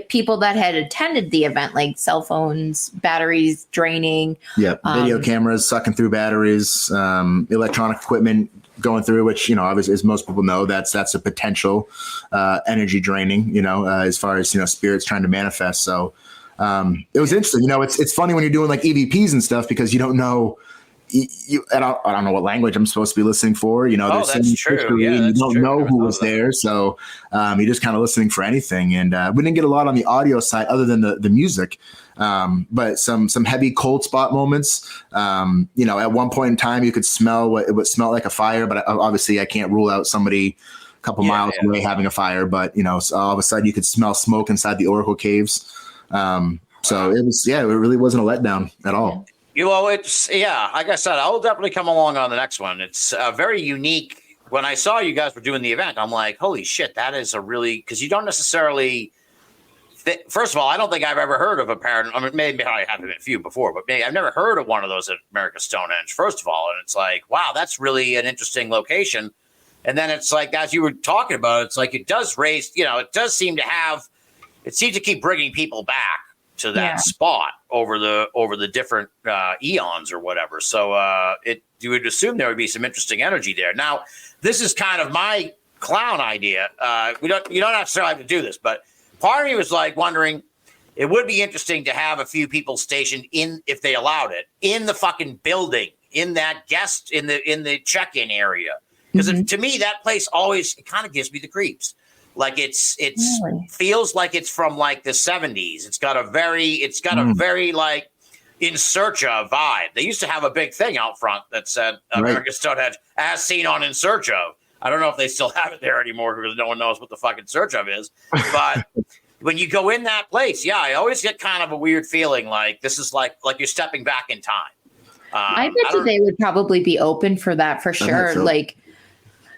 people that had attended the event, like cell phones, batteries draining. Yeah. Video cameras sucking through batteries, electronic equipment going through, which, obviously, as most people know, that's a potential energy draining, as far as, spirits trying to manifest. So it was interesting. It's funny when you're doing like EVPs and stuff, because you don't know. I don't know what language I'm supposed to be listening for. That's true. You don't know who was there, so you're just kind of listening for anything. And we didn't get a lot on the audio side other than the music, but some heavy cold spot moments. At one point in time, you could smell it would smell like a fire, but obviously I can't rule out somebody a couple miles away having a fire. But so all of a sudden you could smell smoke inside the Oracle caves. So it was, it really wasn't a letdown at all. It's, like I said, I'll definitely come along on the next one. It's very unique. When I saw you guys were doing the event, I'm like, holy shit, that is because you don't necessarily, first of all, I don't think I've ever heard of a paranormal, maybe I have a few before, but maybe I've never heard of one of those at America's Stonehenge, first of all. And it's like, wow, that's really an interesting location. And then it's like, as you were talking about, it's like, it does raise, it does seem to keep bringing people back to that spot over the different eons or whatever. So you would assume there would be some interesting energy there. Now, this is kind of my clown idea. You don't necessarily have to do this, but part of me was like wondering, it would be interesting to have a few people stationed in, if they allowed it, in the fucking building, in that in the check-in area. Because to me, that place always, it kind of gives me the creeps. Like it's really? Feels like it's from like the 70s. It's got a very like In Search Of vibe. They used to have a big thing out front that said America's Stonehenge as seen on In Search Of. I don't know if they still have it there anymore because no one knows what the fucking Search Of is. But when you go in that place, I always get kind of a weird feeling like this is like you're stepping back in time. I bet you they would probably be open for that for sure. So.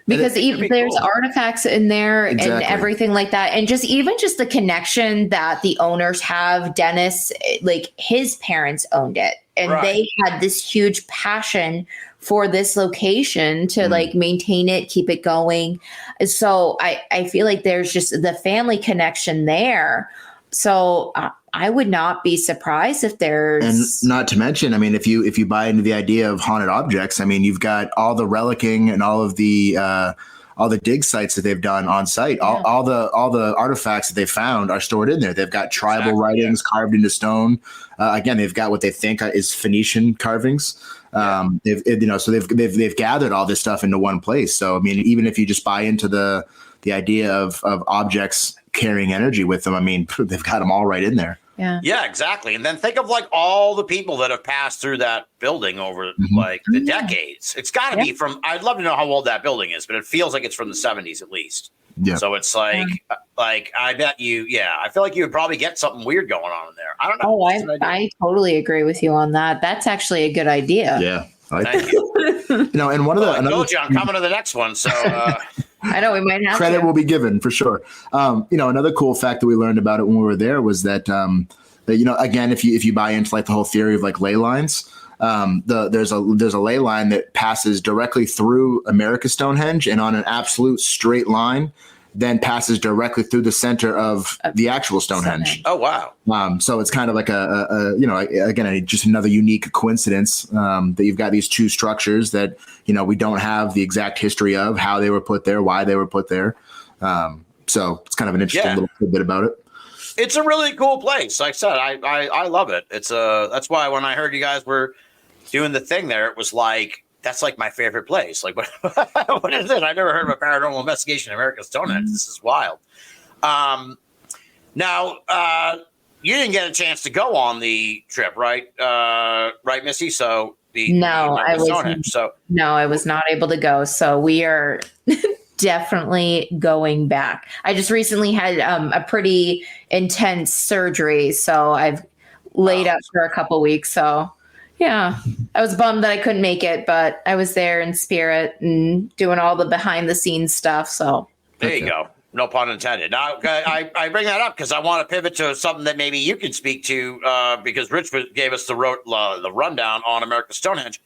Because there's artifacts in there and everything like that. And just the connection that the owners have. Dennis, like his parents owned it. And they had this huge passion for this location to like maintain it, keep it going. So I feel like there's just the family connection there. So I would not be surprised if there's, and not to mention, if you buy into the idea of haunted objects, you've got all the relicking and all the dig sites that they've done on site. All the artifacts that they found are stored in there. They've got tribal writings carved into stone. Again, they've got what they think is Phoenician carvings. They've gathered all this stuff into one place. So even if you just buy into the idea of objects carrying energy with them, they've got them all right in there. Yeah. Yeah, exactly. And then think of like all the people that have passed through that building over like the decades. It's got to be from, I'd love to know how old that building is, but it feels like it's from the 70s at least. Yeah. So it's like I bet you, I feel like you would probably get something weird going on in there. I don't know. Oh, I totally agree with you on that. That's actually a good idea. Yeah. I like Thank you. and one of the I told you I'm coming to the next one. So I know we might have credit to. will be given for sure. Another cool fact that we learned about it when we were there was that again, if you buy into like the whole theory of like ley lines, there's a ley line that passes directly through America's Stonehenge and on an absolute straight line, then passes directly through the center of the actual Stonehenge. oh wow. So it's kind of like just another unique coincidence that you've got these two structures that we don't have the exact history of how they were put there, why they were put there. So it's kind of an interesting little tidbit about it. It's a really cool place. Like I said, I love it. It's that's why when I heard you guys were doing the thing there, it was like, that's like my favorite place. Like, what is it? I never heard of a paranormal investigation in America's Stonehenge. This is wild. Now, you didn't get a chance to go on the trip, right? Right, Missy? So I was not able to go. So we are definitely going back. I just recently had a pretty intense surgery, so I've laid up for a couple weeks. So yeah, I was bummed that I couldn't make it, but I was there in spirit and doing all the behind the scenes stuff. So there you go. No pun intended. Now, I bring that up because I want to pivot to something that maybe you could speak to because Rich gave us the rundown on America's Stonehenge.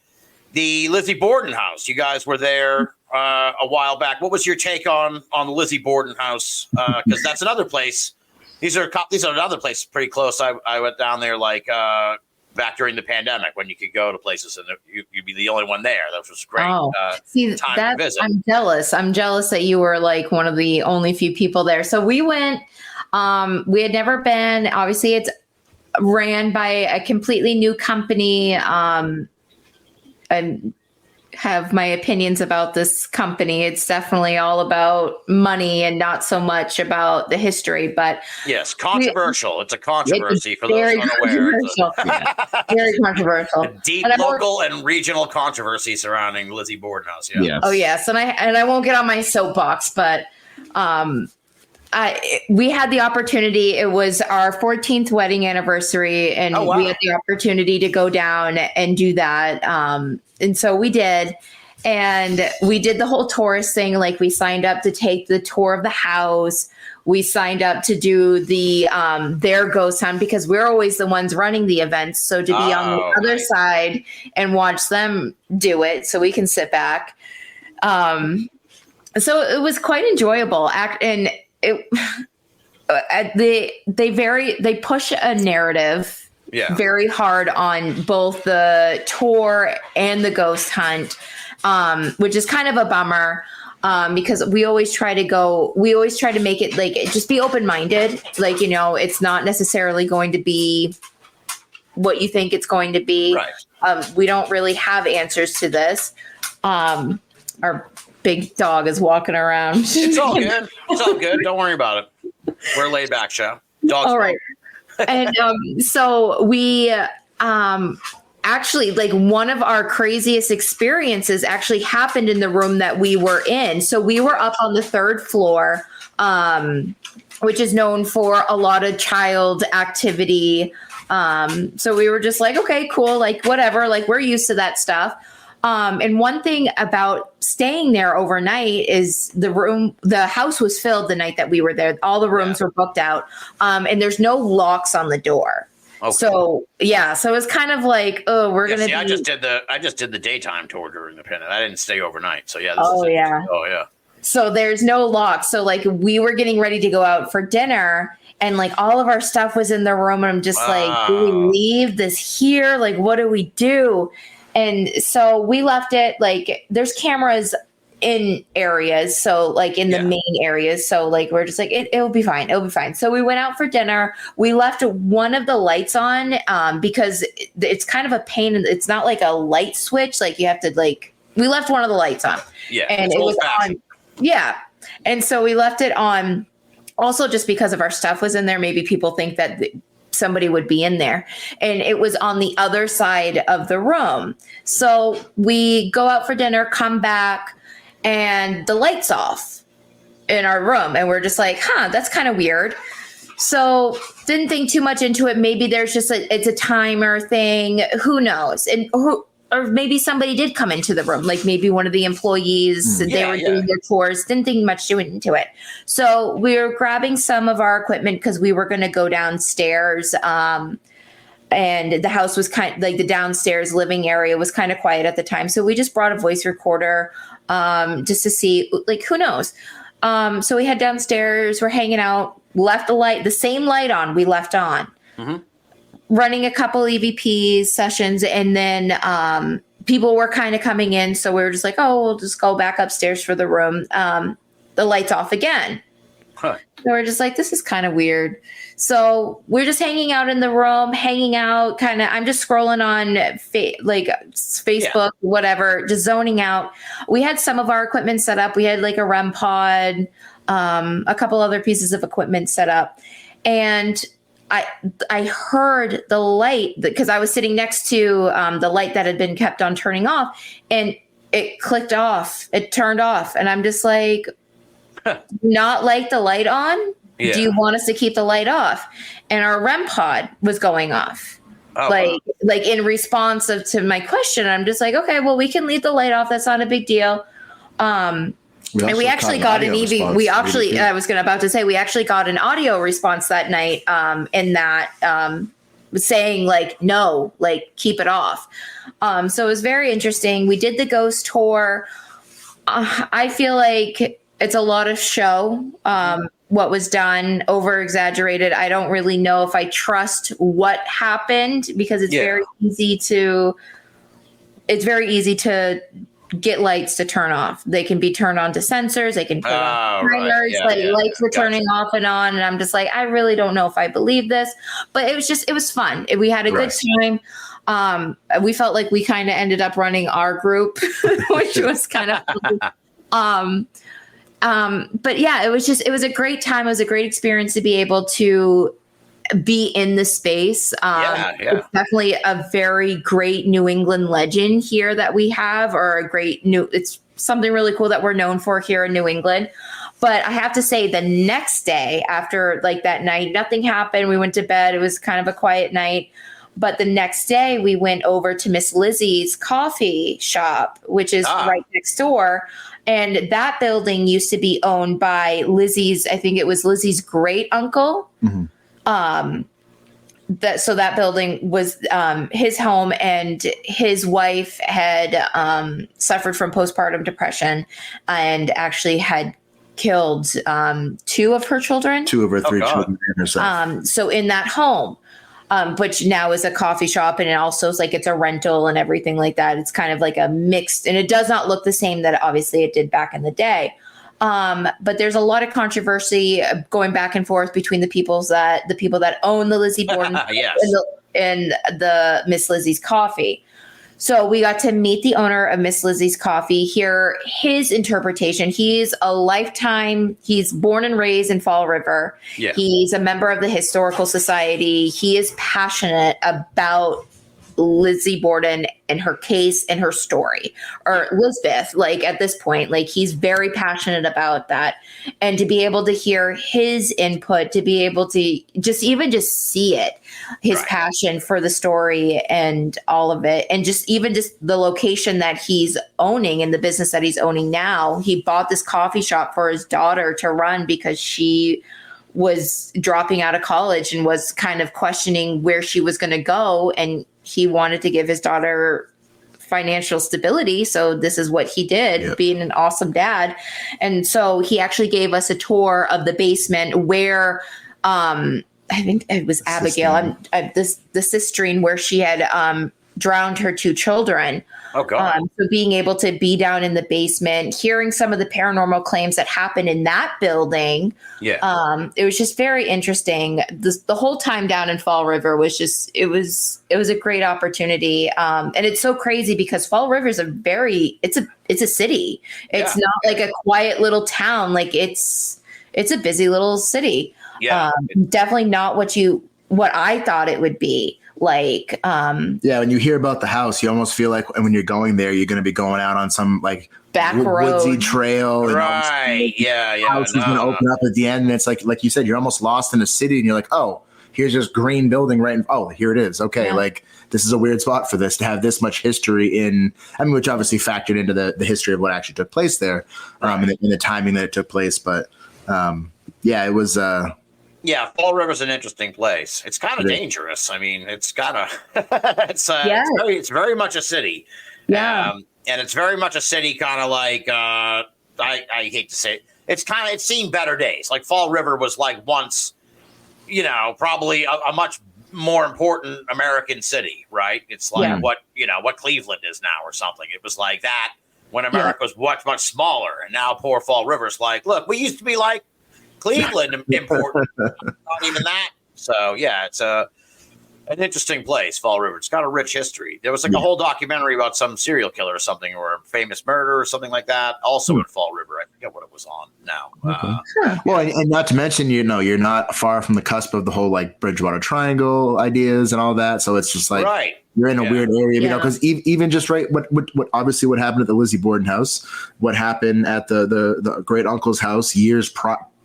The Lizzie Borden House. You guys were there a while back. What was your take on the Lizzie Borden House? Because that's another place. These are another place pretty close. I went down there back during the pandemic when you could go to places and you'd be the only one there. That was great. Time to visit. I'm jealous. I'm jealous that you were like one of the only few people there. So we went. We had never been. Obviously, it's ran by a completely new company. I have my opinions about this company. It's definitely all about money and not so much about the history. But yes, controversial. It's a controversy for those unaware. Very controversial. A deep local and regional controversy surrounding Lizzie Borden House. Yeah. Yes. Oh yes, and I won't get on my soapbox, but we had the opportunity. It was our 14th wedding anniversary, and we had the opportunity to go down and do that. And so we did, and we did the whole tourist thing. Like we signed up to take the tour of the house. We signed up to do the their ghost hunt because we're always the ones running the events. So to be on the other side and watch them do it, so we can sit back. So it was quite enjoyable. And they push a narrative very hard on both the tour and the ghost hunt, which is kind of a bummer because we always try to make it like just be open-minded. Like, it's not necessarily going to be what you think it's going to be. Right. We don't really have answers to this. Our big dog is walking around. It's all good. It's all good. Don't worry about it. We're a laid back show. Dog's all right. And so we actually, like, one of our craziest experiences actually happened in the room that we were in. So we were up on the third floor, which is known for a lot of child activity. So we were just like, okay, cool. Like, whatever, like we're used to that stuff. And one thing about staying there overnight is the house was filled the night that we were there. All the rooms were booked out. And there's no locks on the door. Okay. So it's kind of like, we're going to I just did the daytime tour during the pandemic. I didn't stay overnight. So yeah. Yeah. So there's no lock. So like we were getting ready to go out for dinner and like all of our stuff was in the room. And I'm just like, do we leave this here? Like, what do we do? And so we left it, like, there's cameras in areas. So like in the main areas. So like, we're just like, it'll be fine. It'll be fine. So we went out for dinner. We left one of the lights on because it's kind of a pain. And it's not like a light switch. Like you have to we left one of the lights on. Yeah. And it was on. Yeah. And so we left it on also just because of our stuff was in there. Maybe people think that somebody would be in there, and it was on the other side of the room. So we go out for dinner, come back, and the light's off in our room, and we're just like, that's kind of weird. So didn't think too much into it. Maybe there's just it's a timer thing. Who knows? Or maybe somebody did come into the room, like maybe one of the employees, they were doing their tours, didn't think much into it. So we were grabbing some of our equipment because we were going to go downstairs. And the house was kind of like the downstairs living area was kind of quiet at the time. So we just brought a voice recorder just to see, like, who knows? So we head downstairs, we're hanging out, left the same light on, we left on. Mm-hmm. Running a couple EVP sessions, and then people were kind of coming in. So we were just like, we'll just go back upstairs for the room. The light's off again. Huh. So we're just like, this is kind of weird. So we're just hanging out in the room, kind of, I'm just scrolling on Facebook, whatever, just zoning out. We had some of our equipment set up. We had like a REM pod, a couple other pieces of equipment set up. And I heard the light because I was sitting next to the light that had been kept on turning off, and it clicked off. It turned off. And I'm just like, not like the light on? Yeah. Do you want us to keep the light off? And our REM pod was going off. Oh, like in response to my question. I'm just like, okay, well, we can leave the light off. That's not a big deal. We actually got an EV. We actually, I was about to say, we actually got an audio response that night in that saying like, no, like keep it off. So it was very interesting. We did the ghost tour. I feel like it's a lot of show. What was done, over exaggerated. I don't really know if I trust what happened because it's very easy to get lights to turn off. They can be turned on to sensors. They can put on timers, lights were turning off and on. And I'm just like, I really don't know if I believe this, but it was fun. We had a good time. We felt like we kind of ended up running our group, which was kind of fun. But yeah, it was a great time. It was a great experience to be able to be in the space. It's definitely a very great New England legend here that we have, or it's something really cool that we're known for here in New England. But I have to say, the next day after like that night, nothing happened. We went to bed. It was kind of a quiet night. But the next day we went over to Miss Lizzie's coffee shop, which is right next door. And that building used to be owned by I think it was Lizzie's great uncle. Mm-hmm. That building was his home, and his wife had suffered from postpartum depression and actually had killed 2 of her children. 2 of her 3 children and herself. So in that home, which now is a coffee shop, and it also is like it's a rental and everything like that. It's kind of like a mixed, and it does not look the same that obviously it did back in the day. But there's a lot of controversy going back and forth between the people that own the Lizzie Borden and the Miss Lizzie's Coffee. So we got to meet the owner of Miss Lizzie's Coffee, hear his interpretation. He's born and raised in Fall River. Yeah. He's a member of the Historical Society. He is passionate about Lizzie Borden and her case and her story, or Lisbeth, like at this point, like he's very passionate about that. And to be able to hear his input, to be able to just see it, his passion for the story and all of it. And just the location that he's owning and the business that he's owning now. He bought this coffee shop for his daughter to run because she was dropping out of college and was kind of questioning where she was going to go. And he wanted to give his daughter financial stability. So this is what he did, being an awesome dad. And so he actually gave us a tour of the basement where, I think it was Abigail, the sistrine where she had drowned her 2 children. Oh, God. So being able to be down in the basement, hearing some of the paranormal claims that happened in that building. Yeah. It was just very interesting. The whole time down in Fall River was just, it was a great opportunity. And it's so crazy because Fall River is it's a city. It's not like a quiet little town. Like it's a busy little city. Yeah. Definitely not what you what I thought it would be. Like, yeah, when you hear about the house, you almost feel like when you're going there, you're going to be going out on some like back road, woodsy trail. Right. Yeah. The house is going to open up at the end. And it's like you said, you're almost lost in a city and you're like, oh, here's this green building right. Oh, here it is. Okay. Yeah. Like this is a weird spot for this to have this much history in, I mean, which obviously factored into the history of what actually took place there, and the timing that it took place. But yeah, it was, yeah, Fall River's an interesting place. It's kind of dangerous. I mean, it's kind of it's very much a city. Yeah, and it's very much a city, kind of like I hate to say it. It's seen better days. Like Fall River was like once, probably a much more important American city, right? It's like what Cleveland is now or something. It was like that when America was much smaller, and now poor Fall River's like, look, we used to be like Cleveland important, not even that. So yeah, it's an interesting place, Fall River. It's got a rich history. There was like a whole documentary about some serial killer or something, or a famous murder or something like that. Also in Fall River, I forget what it was on now. Well, and not to mention, you're not far from the cusp of the whole like Bridgewater Triangle ideas and all that. So it's just like you're in a weird area, because even just what obviously what happened at the Lizzie Borden house, what happened at the great uncle's house years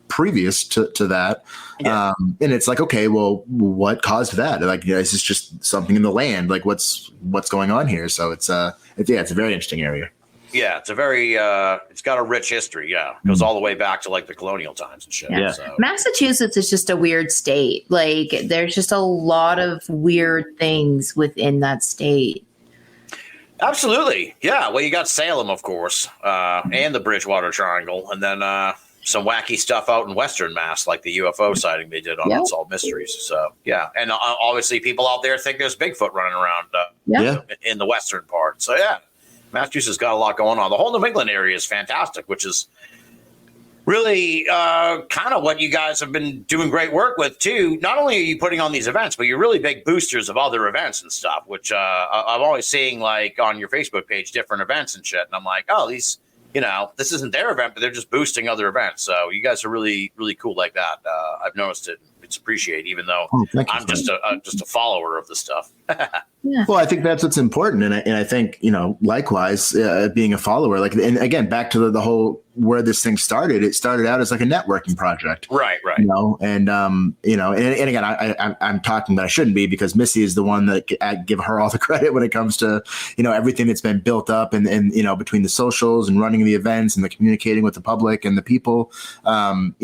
previous to that. And it's like, okay, well, what caused that? Like, is this just something in the land? Like what's going on here? So it's a very interesting area. Yeah. It's a very, it's got a rich history. Yeah. It goes all the way back to like the colonial times and shit. Yeah. So. Massachusetts is just a weird state. Like there's just a lot of weird things within that state. Absolutely. Yeah. Well, you got Salem, of course, and the Bridgewater Triangle, and then, some wacky stuff out in Western Mass, like the UFO sighting they did on Unsolved Mysteries. So, yeah. And obviously people out there think there's Bigfoot running around in the Western part. So, yeah, Massachusetts got a lot going on. The whole New England area is fantastic, which is really kind of what you guys have been doing great work with, too. Not only are you putting on these events, but you're really big boosters of other events and stuff, which I'm always seeing, like, on your Facebook page, different events and shit. And I'm like, oh, these... this isn't their event, but they're just boosting other events. So you guys are really, really cool like that. I've noticed it. It's appreciated, even though I'm just a follower of the stuff. Well, I think that's what's important. And I think, likewise, being a follower, like, and again, back to the whole where this thing started, it started out as like a networking project. Right. And again, I'm talking, but I shouldn't be, because Missy is the one that I give her all the credit when it comes to, everything that's been built up and between the socials and running the events and the communicating with the public and the people, and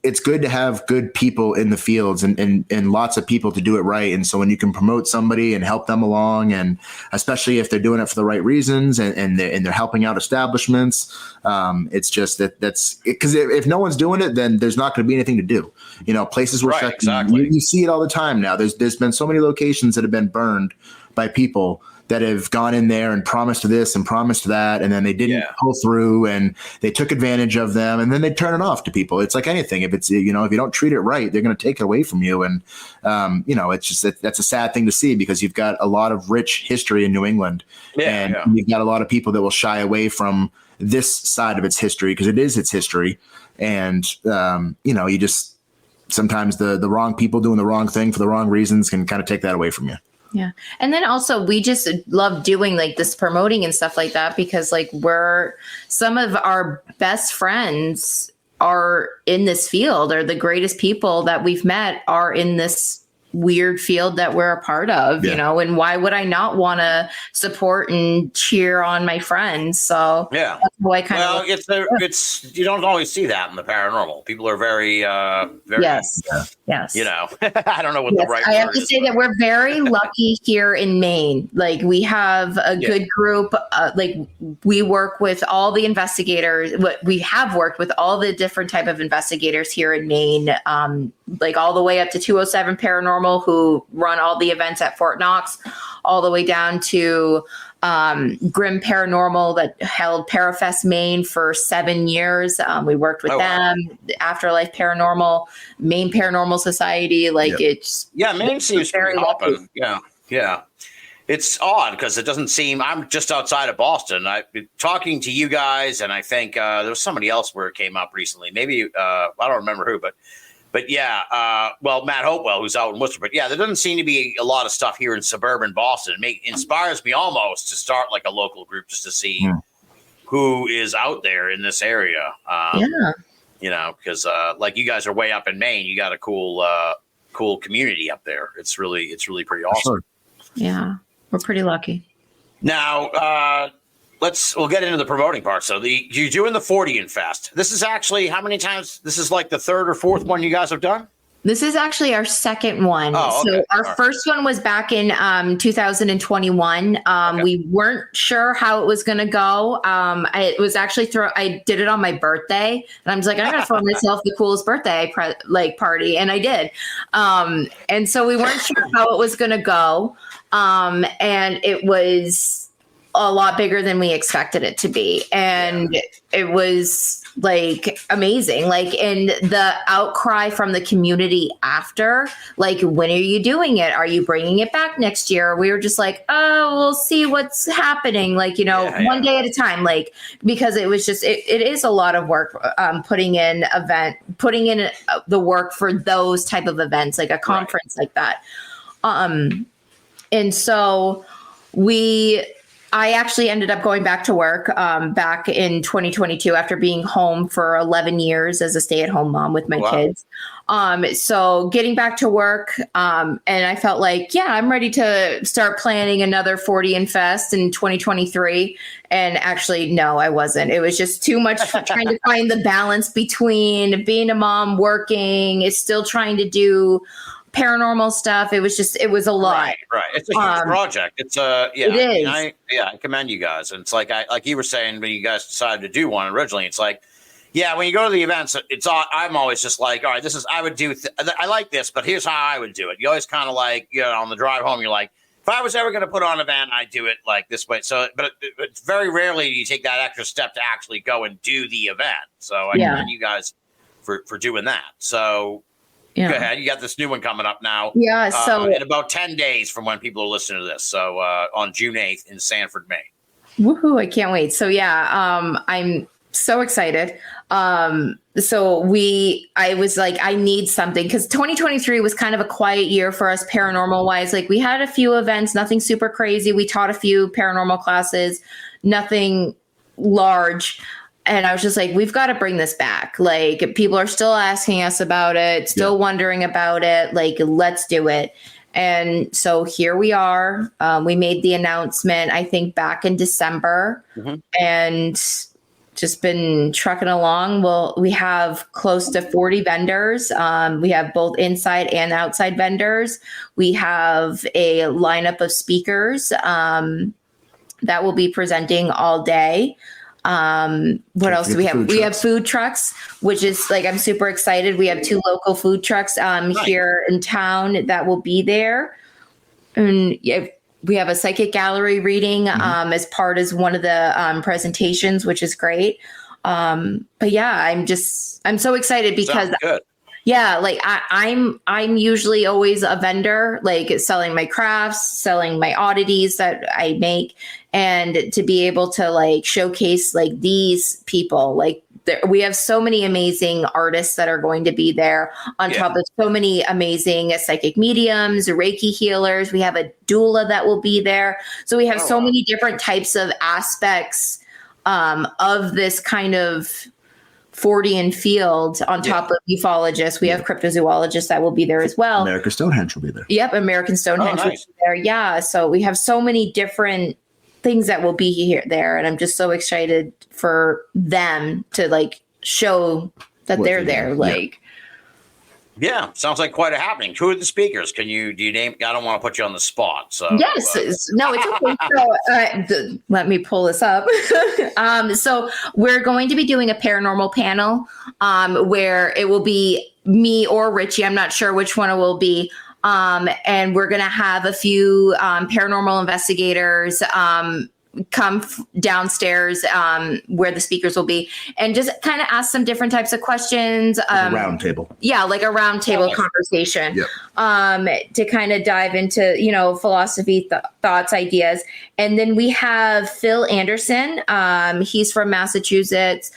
it's good to have good people in the fields and lots of people to do it right. And so when you can promote somebody and help them along, and especially if they're doing it for the right reasons and they're helping out establishments, it's just that's because if no one's doing it, then there's not going to be anything to do. Places where you see it all the time now. There's been so many locations that have been burned by people that have gone in there and promised this and promised that, and then they didn't pull through, and they took advantage of them, and then they turn it off to people. It's like anything. If it's, if you don't treat it right, they're going to take it away from you. And, it's just that's a sad thing to see, because you've got a lot of rich history in New England, and you've got a lot of people that will shy away from this side of its history, because it is its history. And, you just sometimes the wrong people doing the wrong thing for the wrong reasons can kind of take that away from you. Yeah. And then also we just love doing like this promoting and stuff like that, because like some of our best friends are in this field, or the greatest people that we've met are in this weird field that we're a part of, and why would I not want to support and cheer on my friends? So that's why it's you don't always see that in the paranormal. People are very yes. I don't know what the right I have to say that we're very lucky here in Maine. Like we have a good group. Like we work with all the investigators. We have worked with all the different type of investigators here in Maine, like all the way up to 207 Paranormal, who run all the events at Fort Knox, all the way down to Grim Paranormal that held Parafest Maine for 7 years. We worked with them. Afterlife Paranormal, Maine Paranormal Society. It's Maine seems very open. Yeah. It's odd because it doesn't seem. I'm just outside of Boston. I've been talking to you guys, and I think there was somebody else where it came up recently. Maybe I don't remember who, but But yeah, well, Matt Hopewell, who's out in Worcester, but yeah, there doesn't seem to be a lot of stuff here in suburban Boston. It inspires me almost to start like a local group just to see who is out there in this area. You know, because like you guys are way up in Maine, you got a cool community up there. It's really pretty awesome. Yeah, we're pretty lucky. Now, we'll get into the promoting part. So you're doing the 40 Fest. This is actually how many times? This is like the third or fourth one you guys have done? This is actually our second one. Oh, okay. So our first one was back in 2021. We weren't sure how it was going to go. It was actually I did it on my birthday, and I was like, I'm going to throw myself the coolest birthday party, and I did. And so we weren't sure how it was going to go, and it was a lot bigger than we expected it to be, and it was like amazing, like, and the outcry from the community after, like, when are you doing it? Are you bringing it back next year? We were just like, oh, we'll see what's happening, like, you know, one day at a time, like, because it was just it is a lot of work, putting in the work for those type of events, like a conference like that, and so I actually ended up going back to work back in 2022 after being home for 11 years as a stay-at-home mom with my kids. So getting back to work, and I felt like, I'm ready to start planning another 40 Fest in 2023. And actually, no, I wasn't. It was just too much trying to find the balance between being a mom, working, still trying to do paranormal stuff. It was a lot. Right. It's a huge project. It's it is. I commend you guys. And it's like you were saying when you guys decided to do one originally, it's like, when you go to the events, I'm always just like, all right, I like this, but here's how I would do it. You always kind of like, on the drive home, you're like, if I was ever going to put on an event, I'd do it like this way. So, but it's very rarely do you take that extra step to actually go and do the event. So I commend you guys for doing that. So go ahead. You got this new one coming up now. Yeah. So in about 10 days from when people are listening to this. So on June 8th in Sanford, Maine. Woohoo. I can't wait. So I'm so excited. I was like, I need something, because 2023 was kind of a quiet year for us paranormal wise. Like, we had a few events, nothing super crazy. We taught a few paranormal classes, nothing large. And I was just like, we've got to bring this back. Like, people are still asking us about it, still wondering about it. Like, let's do it. And so here we are. We made the announcement, I think, back in December, and just been trucking along. Well, we have close to 40 vendors. We have both inside and outside vendors. We have a lineup of speakers that will be presenting all day. What else do we have? We have food trucks, which is like, I'm super excited. We have 2 local food trucks here in town that will be there. And we have a psychic gallery reading as part as one of the presentations, which is great. But I'm so excited because like I'm usually always a vendor, like selling my crafts, selling my oddities that I make, and to be able to like showcase like these people, like we have so many amazing artists that are going to be there on top of so many amazing psychic mediums, Reiki healers. We have a doula that will be there. So we have so many different types of aspects of this kind of Fortean field on top of ufologists. We have cryptozoologists that will be there as well. American Stonehenge will be there. Yep, American Stonehenge will be there. Yeah, so we have so many different things that will be there, and I'm just so excited for them to like show that they're there. Like, sounds like quite a happening. Who are the speakers? Do you name? I don't want to put you on the spot. So no, it's okay. So let me pull this up. So we're going to be doing a paranormal panel where it will be me or Richie. I'm not sure which one it will be. And we're going to have a few paranormal investigators come downstairs where the speakers will be, and just kind of ask some different types of questions. Like a round table. Yeah, like a round table conversation. To kind of dive into, philosophy, thoughts, ideas. And then we have Phil Anderson. He's from Massachusetts.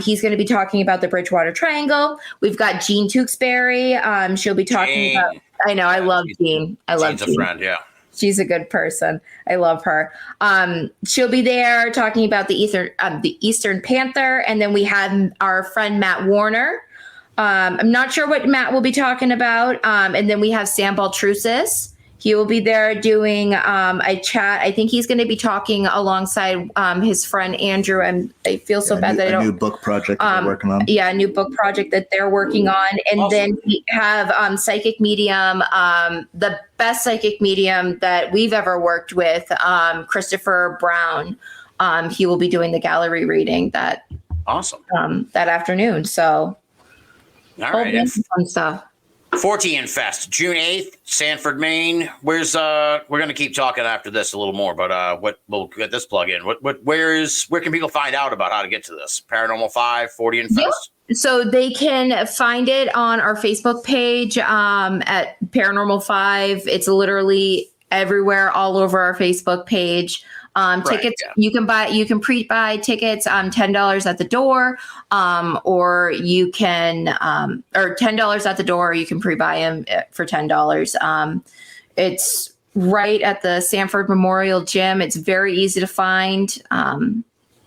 He's going to be talking about the Bridgewater Triangle. We've got Jean Tewksbury. She'll be talking about. I know. I love Jean. I love Jean's Jean. a friend. Yeah. She's a good person. I love her. She'll be there talking about the Eastern Panther, and then we have our friend Matt Warner. I'm not sure what Matt will be talking about. And then we have Sam Baltrusis. He will be there doing a chat. I think he's going to be talking alongside his friend Andrew. I feel so bad that I don't. A new book project that they're working on. Yeah, a new book project that they're working on. And Awesome. then we have psychic medium, the best psychic medium that we've ever worked with, Christopher Brown. He will be doing the gallery reading that afternoon. So, all right. Fun stuff. 14 Fest, June 8th, Sanford, Maine. We're going to keep talking after this a little more, but what we'll get this plug in. Where can people find out about how to get to this? Paranormal 5, 40 and Fest. Yeah. So they can find it on our Facebook page at Paranormal 5. It's literally everywhere, all over our Facebook page. Tickets, you can pre-buy tickets, $10 at the door, or you can, or $10 at the door, or you can pre-buy them for $10. It's right at the Sanford Memorial Gym. It's very easy to find.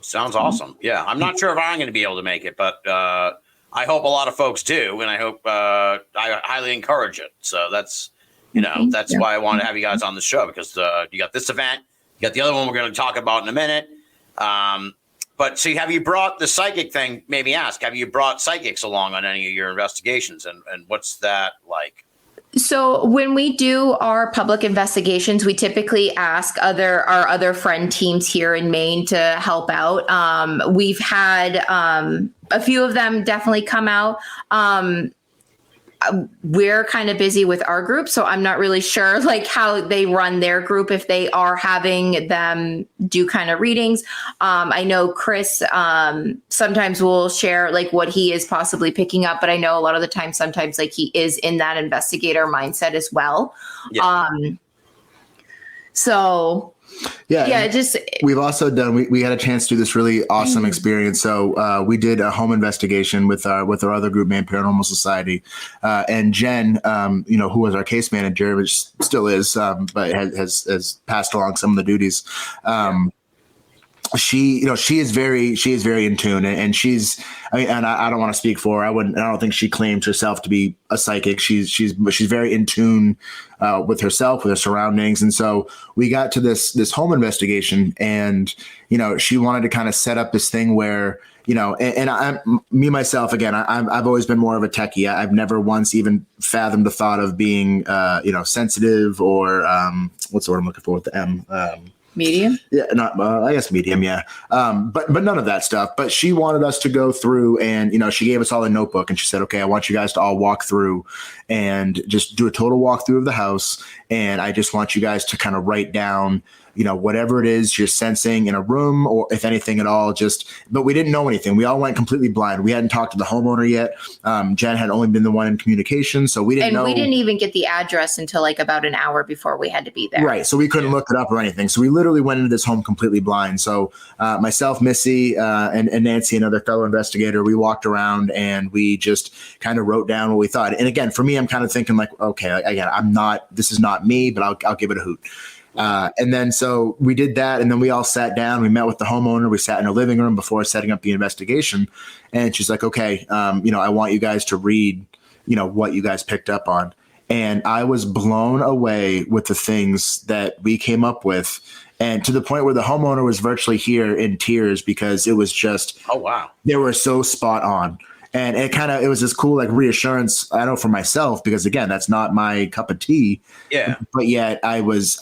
Sounds awesome. Yeah. I'm not sure if I'm going to be able to make it, but, I hope a lot of folks do. And I hope, I highly encourage it. So that's why I want to have you guys on the show, because, you got this event. You got the other one we're going to talk about in a minute. But so have you brought the psychic thing? Maybe ask, have you brought psychics along on any of your investigations? And what's that like? So when we do our public investigations, we typically ask our other friend teams here in Maine to help out. We've had a few of them definitely come out. We're kind of busy with our group, so I'm not really sure like how they run their group, if they are having them do kind of readings. I know Chris sometimes will share like what he is possibly picking up, but I know a lot of the time sometimes like he is in that investigator mindset as well. Yeah. We've also done. We had a chance to do this really awesome experience. So we did a home investigation with our other group, Man Paranormal Society, and Jen, who was our case manager, which still is, but has passed along some of the duties. She is very in tune, and she's. I mean, and I don't want to speak for her. I don't think she claims herself to be a psychic. She's very in tune with herself, with her surroundings, and so we got to this home investigation, and she wanted to kind of set up this thing where me myself again. I've always been more of a techie. I've never once even fathomed the thought of being sensitive or what's the word I'm looking for with the M. Medium? Yeah, I guess medium, yeah. But none of that stuff. But she wanted us to go through and, she gave us all a notebook and she said, okay, I want you guys to all walk through and just do a total walkthrough of the house. And I just want you guys to kind of write down, whatever it is you're sensing in a room, or if anything at all, but we didn't know anything. We all went completely blind. We hadn't talked to the homeowner yet. Jen had only been the one in communication. So we didn't know. And we didn't even get the address until like about an hour before we had to be there. Right. So we couldn't look it up or anything. So we literally went into this home completely blind. So myself, Missy, and Nancy, another fellow investigator, we walked around and we just kind of wrote down what we thought. And again, for me, I'm kind of thinking like, okay, again, this is not me, but I'll give it a hoot. And then so we did that, and then we all sat down. We met with the homeowner. We sat in her living room before setting up the investigation, and she's like, "Okay, I want you guys to read, what you guys picked up on." And I was blown away with the things that we came up with, and to the point where the homeowner was virtually here in tears because it was just, oh wow, they were so spot on. And it was this cool like reassurance. I know for myself, because again, that's not my cup of tea. Yeah. But yet I was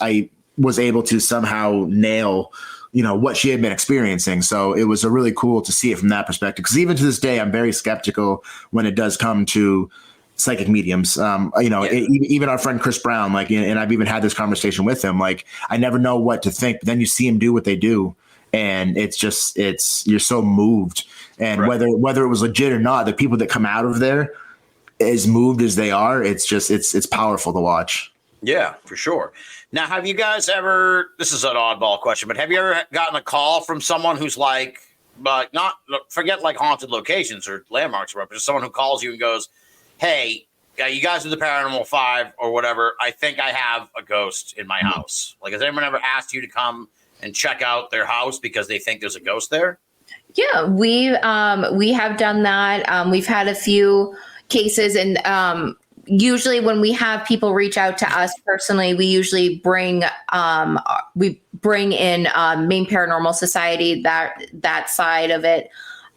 able to somehow nail, what she had been experiencing. So it was really cool to see it from that perspective. Because even to this day, I'm very skeptical when it does come to psychic mediums. Even our friend Chris Brown, like, and I've even had this conversation with him. Like, I never know what to think, but then you see him do what they do, and you're so moved. And right. whether it was legit or not, the people that come out of there, as moved as they are, it's powerful to watch. Yeah, for sure. Now, have you guys ever, this is an oddball question, but have you ever gotten a call from someone who's like, but not forget like haunted locations or landmarks or whatever, just someone who calls you and goes, hey, you guys are the Paranormal 5 or whatever. I think I have a ghost in my house. Like, has anyone ever asked you to come and check out their house because they think there's a ghost there? Yeah, we have done that. We've had a few cases, and usually when we have people reach out to us personally, we usually bring in Maine Paranormal Society, that side of it,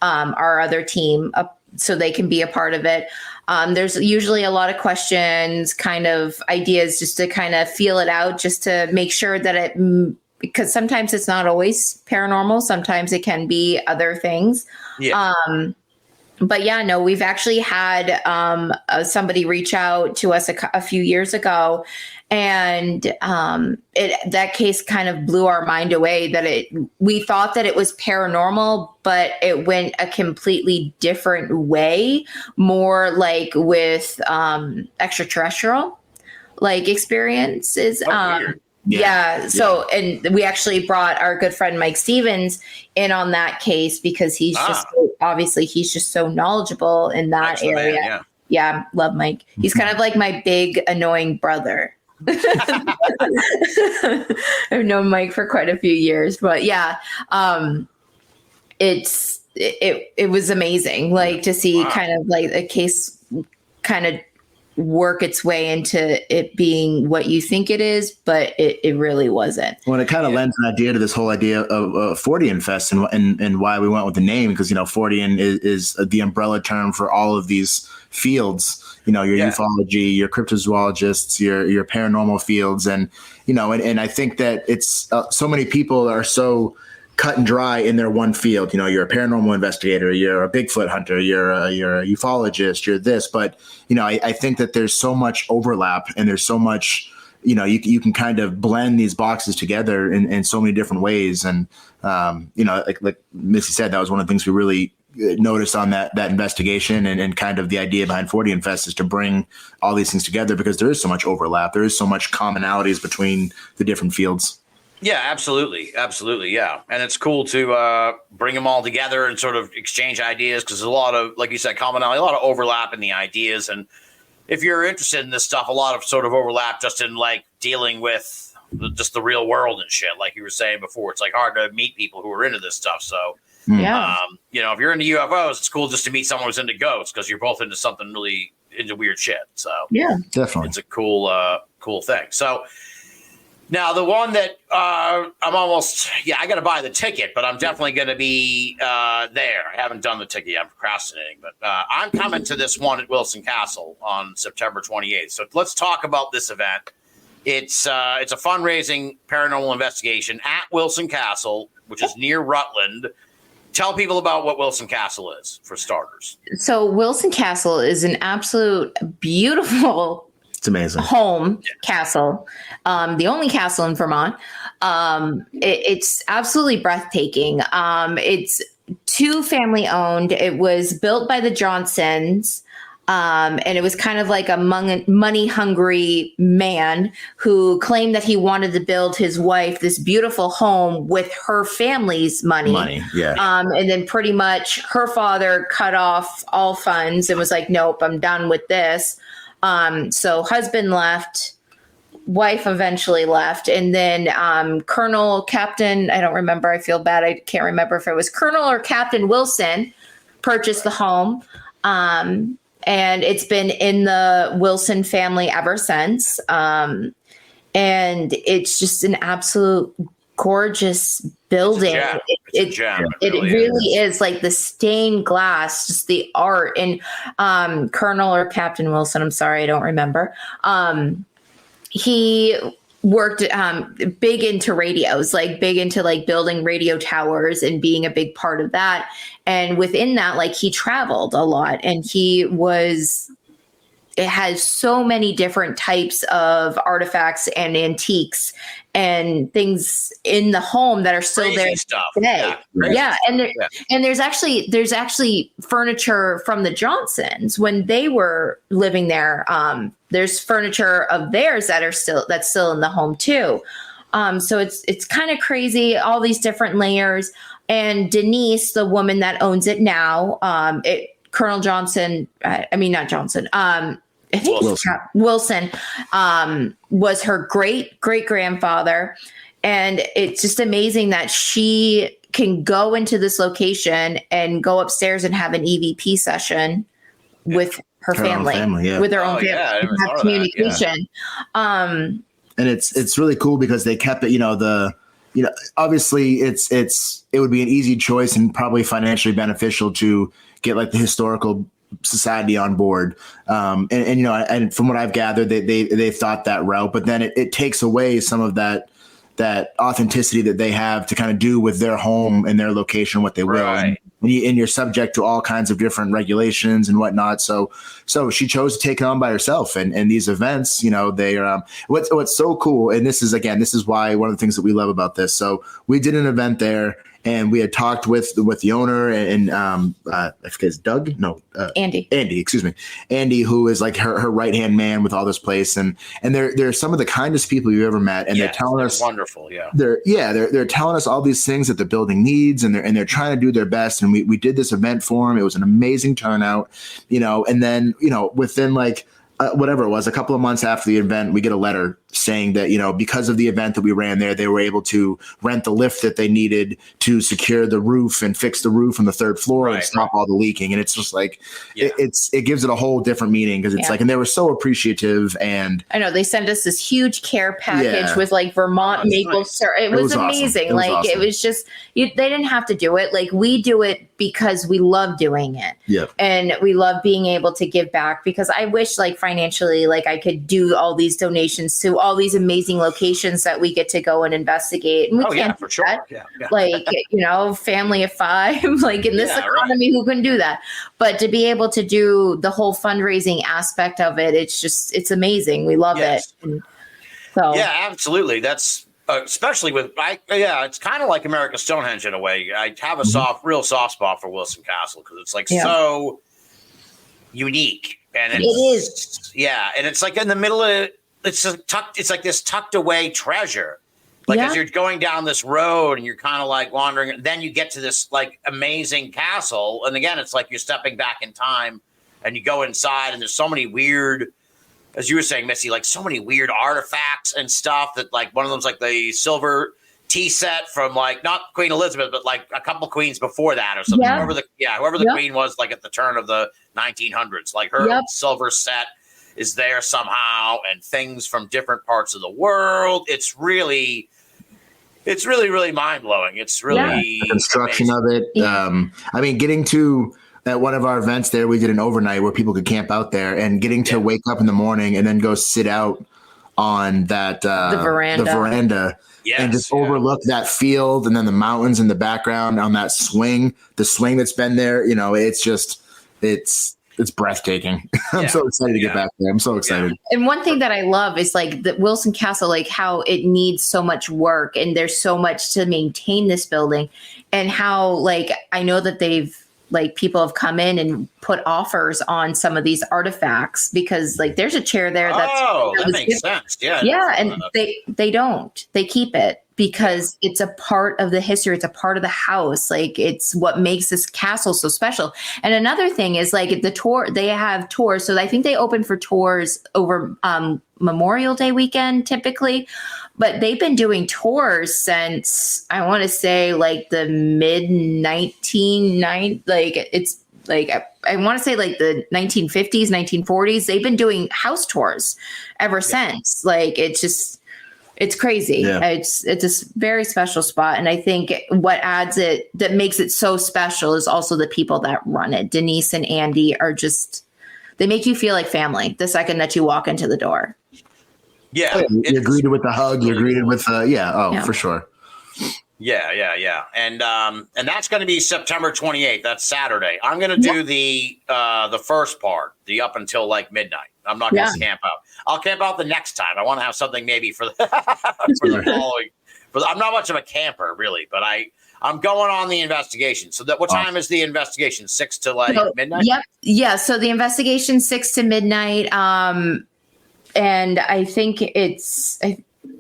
our other team, so they can be a part of it. There's usually a lot of questions, kind of ideas, just to kind of feel it out, just to make sure that because sometimes it's not always paranormal. Sometimes it can be other things. Yeah. But yeah, no, we've actually had somebody reach out to us a few years ago, and that case kind of blew our mind away. That we thought that it was paranormal, but it went a completely different way, more like with extraterrestrial like experiences. Weird. Yeah. So, and we actually brought our good friend Mike Stevens in on that case because he's he's just so knowledgeable in that area. Man, yeah. Love Mike. He's kind of like my big annoying brother. I've known Mike for quite a few years, but yeah, it was amazing, like to see kind of like a case kind of work its way into it being what you think it is, but it really wasn't. Well, it kind of lends an idea to this whole idea of Fortean Fest and why we went with the name, because, Fortean is the umbrella term for all of these fields, your ufology, your cryptozoologists, your paranormal fields. And, and I think that it's so many people are so cut and dry in their one field. You're a paranormal investigator, you're a Bigfoot hunter, you're a ufologist, you're this. But, I think that there's so much overlap and there's so much, you can kind of blend these boxes together in so many different ways. And, like Missy said, that was one of the things we really noticed on that investigation and kind of the idea behind Fortean Fest is to bring all these things together because there is so much overlap. There is so much commonalities between the different fields. Yeah, absolutely. Absolutely. Yeah. And it's cool to bring them all together and sort of exchange ideas because there's a lot of, like you said, commonality, a lot of overlap in the ideas. And if you're interested in this stuff, a lot of sort of overlap just in like dealing with just the real world and shit. Like you were saying before, it's like hard to meet people who are into this stuff. So, yeah, if you're into UFOs, it's cool just to meet someone who's into ghosts because you're both into something really into weird shit. So yeah, definitely. It's a cool thing. So, now, the one that I got to buy the ticket, but I'm definitely going to be there. I haven't done the ticket yet. I'm procrastinating, but I'm coming to this one at Wilson Castle on September 28th. So let's talk about this event. It's a fundraising paranormal investigation at Wilson Castle, which is near Rutland. Tell people about what Wilson Castle is, for starters. So Wilson Castle is an absolute beautiful It's amazing. Castle, the only castle in Vermont. It's absolutely breathtaking. It's 2 family owned. It was built by the Johnsons. And it was kind of like a money hungry man who claimed that he wanted to build his wife this beautiful home with her family's money. Yeah. And then pretty much her father cut off all funds and was like, nope, I'm done with this. So husband left, wife eventually left, and then Captain, I don't remember, I feel bad, I can't remember if it was Colonel or Captain Wilson purchased the home, and it's been in the Wilson family ever since, and it's just an absolute gorgeous building. It really is like the stained glass, just the art. And Colonel or Captain Wilson, I'm sorry, I don't remember. He worked big into radios, like big into like building radio towers and being a big part of that. And within that, like he traveled a lot, and it has so many different types of artifacts and antiques and things in the home that are still crazy there stuff today. Yeah. And there's actually furniture from the Johnsons when they were living there. There's furniture of theirs that's still in the home too. So it's kind of crazy, all these different layers. And Denise, the woman that owns it now, Colonel Johnson, not Johnson, I think Wilson was her great grandfather. And it's just amazing that she can go into this location and go upstairs and have an EVP session with her family, with her own family, and have communication. And it's really cool because they kept it, obviously it would be an easy choice and probably financially beneficial to get like the historical society on board. And from what I've gathered, they thought that route, but then it takes away some of that authenticity that they have to kind of do with their home and their location, what they will. Right. And you're subject to all kinds of different regulations and whatnot. So she chose to take it on by herself. And these events, they are, what's so cool. And this is why one of the things that we love about this. So we did an event there and we had talked with the owner and I forget, it's Doug? No, Andy, excuse me. Andy, who is like her right-hand man with all this place. And they're some of the kindest people you ever met. And they're telling us wonderful. Yeah. They're telling us all these things that the building needs and they're trying to do their best. And we did this event for them. It was an amazing turnout, and then, within like, whatever it was, a couple of months after the event, we get a letter saying that, because of the event that we ran there, they were able to rent the lift that they needed to secure the roof and fix the roof on the third floor and stop all the leaking. And it's just like, it gives it a whole different meaning because it's like, and they were so appreciative. And I know they sent us this huge care package with like Vermont maple syrup. It was amazing. Awesome. It was just, they didn't have to do it. Like we do it because we love doing it. Yep. And we love being able to give back because I wish like financially, like I could do all these donations to all these amazing locations that we get to go and investigate. And we can't for sure. Yeah. Like, family of 5, like in this economy, who can do that? But to be able to do the whole fundraising aspect of it, it's amazing. We love it. And so, yeah, absolutely. That's especially with, it's kind of like America's Stonehenge in a way. I have a real soft spot for Wilson Castle because it's like so unique. And it is. Yeah. And it's like in the middle of it's like this tucked away treasure. Like as you're going down this road and you're kind of like wandering, then you get to this like amazing castle. And again, it's like you're stepping back in time and you go inside and there's so many weird, as you were saying, Missy, like so many weird artifacts and stuff that like one of them's like the silver tea set from like not Queen Elizabeth, but like a couple queens before that or something. Whoever the queen was like at the turn of the 1900s, like her silver set is there somehow, and things from different parts of the world. It's really mind blowing. It's really the construction amazing. of it. Getting to at one of our events there, we did an overnight where people could camp out there, and getting to wake up in the morning and then go sit out on that the veranda. Yes, and just overlook that field and then the mountains in the background on that swing, the swing that's been there. It's breathtaking. I'm so excited to get back there. I'm so excited. And one thing that I love is like the Wilson Castle, like how it needs so much work and there's so much to maintain this building, and how like I know that people have come in and put offers on some of these artifacts because like there's a chair there that makes sense. And they keep it because it's a part of the history. It's a part of the house. Like it's what makes this castle so special. And another thing is like the tour, they have tours. So I think they open for tours over Memorial Day weekend typically, but they've been doing tours since I want to say like the mid 1990s, like it's like I want to say like the 1950s, 1940s. They've been doing house tours ever since. Like it's crazy. Yeah. It's a very special spot. And I think what adds it, that makes it so special is also the people that run it. Denise and Andy are they make you feel like family the second that you walk into the door. Yeah. You're greeted with a hug. You're greeted with for sure. Yeah. And that's going to be September 28th. That's Saturday. I'm going to do the first part, the up until like midnight. I'm not going to camp out. I'll camp out the next time. I want to have something maybe for the following. But I'm not much of a camper really, but I'm going on the investigation. So what time is the investigation? 6 to like midnight? Yep. Yeah. So the investigation 6 to midnight. And I think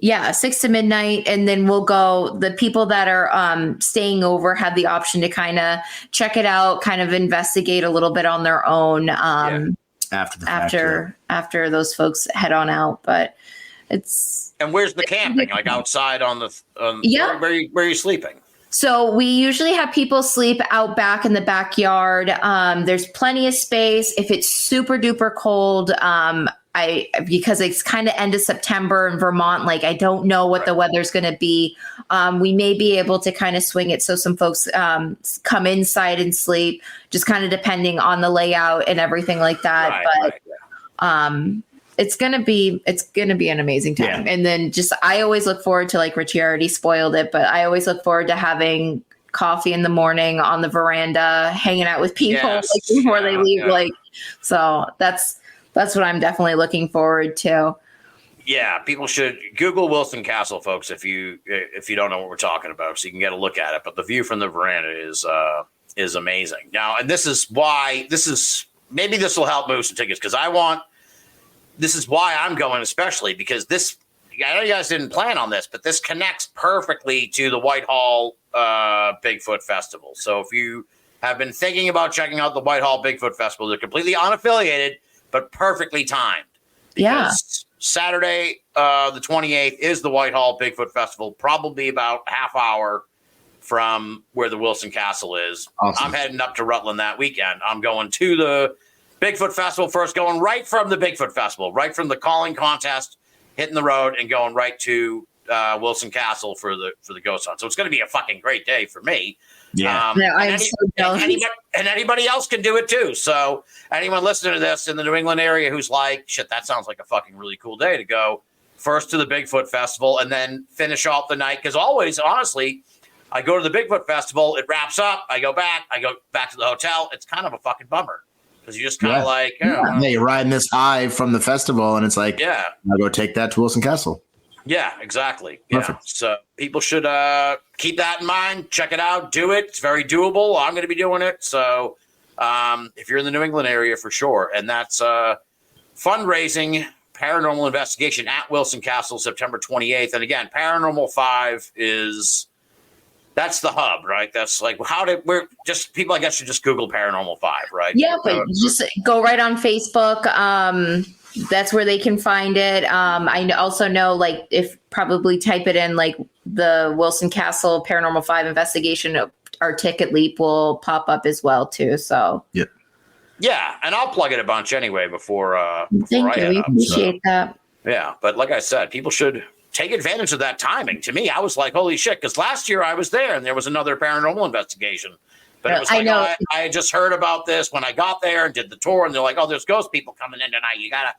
Yeah, 6 to midnight. And then we'll go, the people that are staying over have the option to kind of check it out, kind of investigate a little bit on their own After the fact, after those folks head on out. But it's... And where's the camping? Like outside on the... where are you sleeping? So we usually have people sleep out back in the backyard. There's plenty of space. If it's super duper cold, because it's kind of end of September in Vermont, like I don't know what the weather's going to be. We may be able to kind of swing it so some folks come inside and sleep, just kind of depending on the layout and everything like that. It's gonna be an amazing time. Yeah. And then I always look forward to, like Richie already spoiled it, but I always look forward to having coffee in the morning on the veranda, hanging out with people before they leave. Like, so that's what I'm definitely looking forward to. Yeah, people should Google Wilson Castle, folks, if you don't know what we're talking about, so you can get a look at it. But the view from the veranda is amazing. Now, and this is why maybe this will help move some tickets, because this is why I'm going, especially because I know you guys didn't plan on this, but this connects perfectly to the Whitehall Bigfoot Festival. So if you have been thinking about checking out the Whitehall Bigfoot Festival, they're completely unaffiliated, but perfectly timed. Because Saturday, the 28th, is the Whitehall Bigfoot Festival, probably about half hour from where the Wilson Castle is. Awesome. I'm heading up to Rutland that weekend. I'm going to the Bigfoot Festival first, going right from the Bigfoot Festival, right from the calling contest, hitting the road and going right to Wilson Castle for the ghost hunt. So it's going to be a fucking great day for me. Yeah, I'm so jealous. And anybody else can do it too. So anyone listening to this in the New England area who's like, shit, that sounds like a fucking really cool day to go first to the Bigfoot Festival and then finish off the night. Because always, honestly, I go to the Bigfoot Festival, it wraps up, I go back to the hotel. It's kind of a fucking bummer. Because you just kind of like, you're riding this high from the festival, and it's like, I'll go take that to Wilson Castle. Yeah, exactly. Perfect. Yeah. So people should keep that in mind. Check it out. Do it. It's very doable. I'm going to be doing it. So if you're in the New England area, for sure. And that's fundraising paranormal investigation at Wilson Castle, September 28th. And again, Paranormal 5 that's the hub, right? That's like, people, I guess, should just Google Paranormal 5, right? Yeah, but just go right on Facebook. That's where they can find it. I also know, like, if probably type it in, like the Wilson Castle Paranormal 5 investigation, our ticket leap will pop up as well too. So yeah, and I'll plug it a bunch anyway before Thank you. We appreciate that. Yeah, but like I said, people should take advantage of that timing. To me, I was like, holy shit, because last year I was there and there was another paranormal investigation. But it was like, I had just heard about this when I got there and did the tour, and they're like, oh, there's ghost people coming in tonight. You gotta,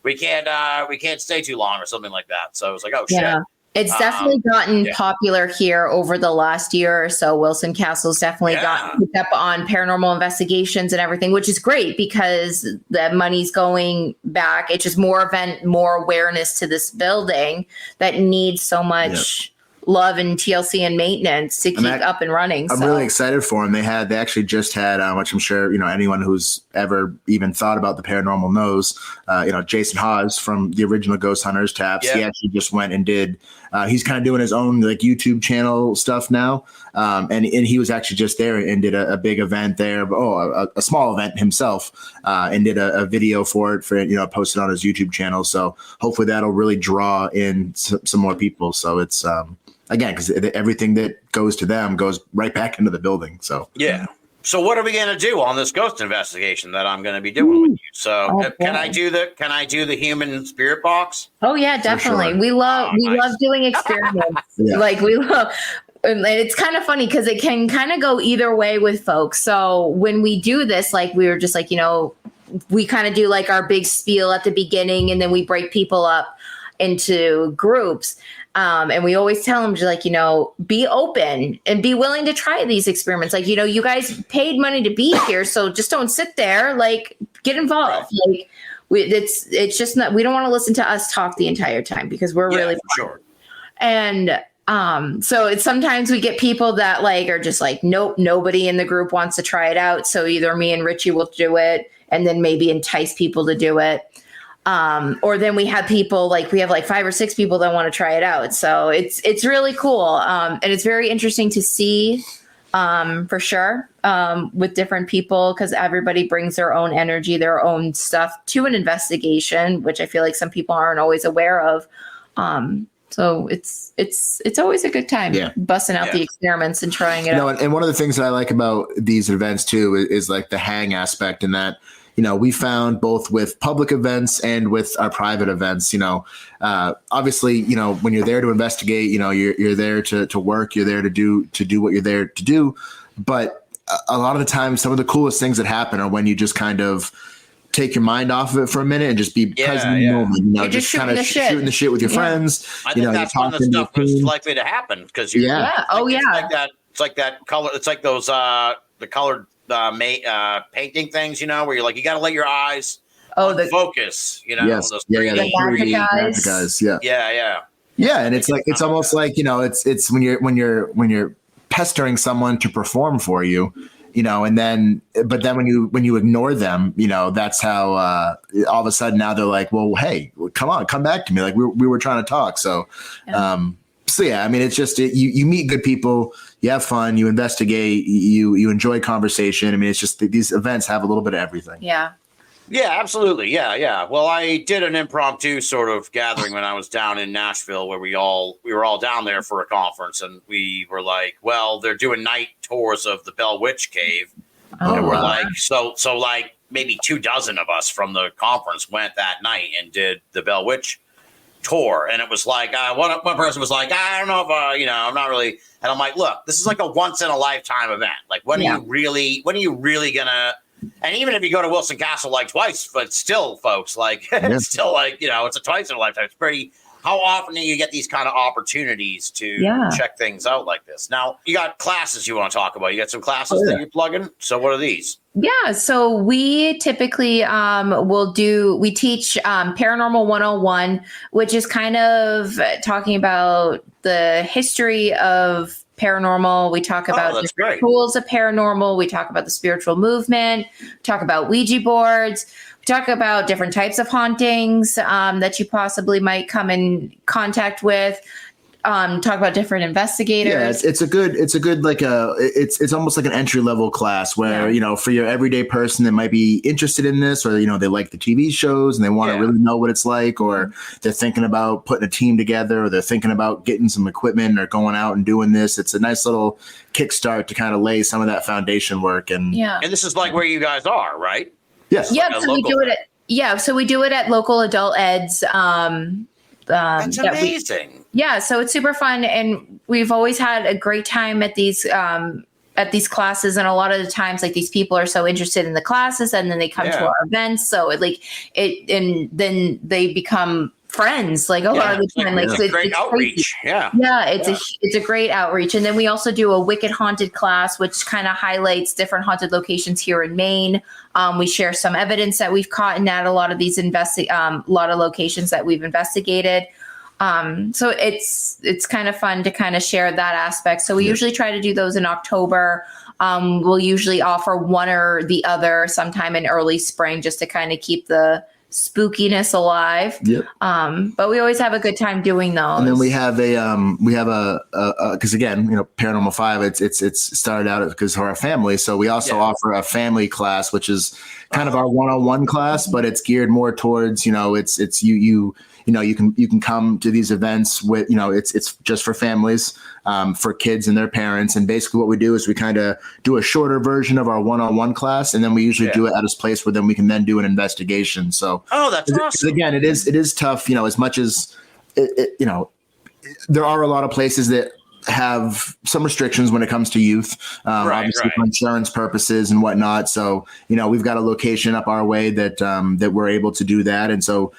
we can't stay too long or something like that. So I was like, oh shit. It's definitely gotten popular here over the last year or so. Wilson Castle's definitely gotten picked up on paranormal investigations and everything, which is great because the money's going back. It's just more awareness to this building that needs so much love and TLC and maintenance to keep up and running. I'm really excited for them. They actually just had, which I'm sure, anyone who's ever even thought about the paranormal knows, Jason Hawes from the original Ghost Hunters Taps. He actually just went and did, he's kind of doing his own like YouTube channel stuff now. And he was actually just there and did a big event there, a small event himself, and did a video for posted on his YouTube channel. So hopefully that'll really draw in some more people. So it's, again, because everything that goes to them goes right back into the building. So So what are we going to do on this ghost investigation that I'm going to be doing with you? So can I do the human spirit box? Oh yeah, definitely. Sure. We love doing experiments. Like we love. And it's kind of funny because it can kind of go either way with folks. So when we do this, like we were just like, we kind of do like our big spiel at the beginning, and then we break people up into groups. And we always tell them to, like, be open and be willing to try these experiments. Like, you guys paid money to be here, so just don't sit there. Like, get involved. Like, it's just not. We don't want to listen to us talk the entire time because we're really sure. And so it's sometimes we get people that like are just like, nope, nobody in the group wants to try it out. So either me and Richie will do it, and then maybe entice people to do it. Or then we have people we have 5 or 6 people that want to try it out. So it's really cool. And it's very interesting to see, for sure, with different people, because everybody brings their own energy, their own stuff to an investigation, which I feel like some people aren't always aware of. So it's always a good time busting out the experiments and trying it out. And one of the things that I like about these events too is like the hang aspect, in that, we found both with public events and with our private events, obviously, when you're there to investigate, you're there to work, you're there to do what you're there to do. But a lot of the time, some of the coolest things that happen are when you just kind of take your mind off of it for a minute and just be present in the moment. You're just kind of shooting the shit with your friends. I think that's one of the stuff that's likely to happen, because it's like that color. It's like those the colored painting things, where you're like, you got to let your eyes focus. Yes. Those the magic eyes. Yeah, and it's like it's almost like it's when you're pestering someone to perform for you. And then, but then when you ignore them, that's how all of a sudden now they're like, well, hey, come back to me. Like we were trying to talk. So, I mean, it's just, you meet good people, you have fun, you investigate, you enjoy conversation. I mean, it's just these events have a little bit of everything. Yeah. Yeah, absolutely. Yeah. Well, I did an impromptu sort of gathering when I was down in Nashville, where we were all down there for a conference, and we were like, well, they're doing night tours of the Bell Witch Cave. And we're like, so like maybe 24 of us from the conference went that night and did the Bell Witch tour. And it was like, one person was like, I don't know if, I'm not really. And I'm like, look, this is like a once in a lifetime event. Like, when are you really gonna, and even if you go to Wilson Castle like twice, but still, folks, like, it's still like, it's a twice in a lifetime. It's pretty, how often do you get these kind of opportunities to check things out like this? Now, you got classes you want to talk about. You got some classes that you're plugging. So what are these? Yeah. So we typically we teach Paranormal 101, which is kind of talking about the history of paranormal. We talk about the tools of paranormal. We talk about the spiritual movement. We talk about Ouija boards. We talk about different types of hauntings that you possibly might come in contact with. Talk about different investigators. Yeah, it's a good like it's almost like an entry level class where for your everyday person that might be interested in this, or they like the TV shows and they want to really know what it's like, or they're thinking about putting a team together, or they're thinking about getting some equipment or going out and doing this. It's a nice little kickstart to kind of lay some of that foundation work. And this is like where you guys are, right? Yes. Yeah. So we do it. So we do it at local adult eds. That's amazing. So it's super fun, and we've always had a great time at these classes. And a lot of the times, like, these people are so interested in the classes, and then they come to our events. So and then they become friends. Like a lot of the time, it's a great outreach. It's a great outreach. And then we also do a Wicked Haunted class, which kind of highlights different haunted locations here in Maine. We share some evidence that we've caught at a lot of these lot of locations that we've investigated. So it's kind of fun to kind of share that aspect. So we usually try to do those in October. We'll usually offer one or the other sometime in early spring, just to kind of keep the spookiness alive. But we always have a good time doing those. And then we have because again, Paranormal 5, it's started out because of our family. So we also offer a family class, which is kind of our one-on-one class, but it's geared more towards, you can come to these events with, it's just for families, for kids and their parents. And basically what we do is we kind of do a shorter version of our one-on-one class. And then we usually do it at a place where then we can then do an investigation. So, that's awesome. Again, it is tough, as much as there are a lot of places that have some restrictions when it comes to youth, obviously for insurance purposes and whatnot. So, we've got a location up our way that we're able to do that. And so,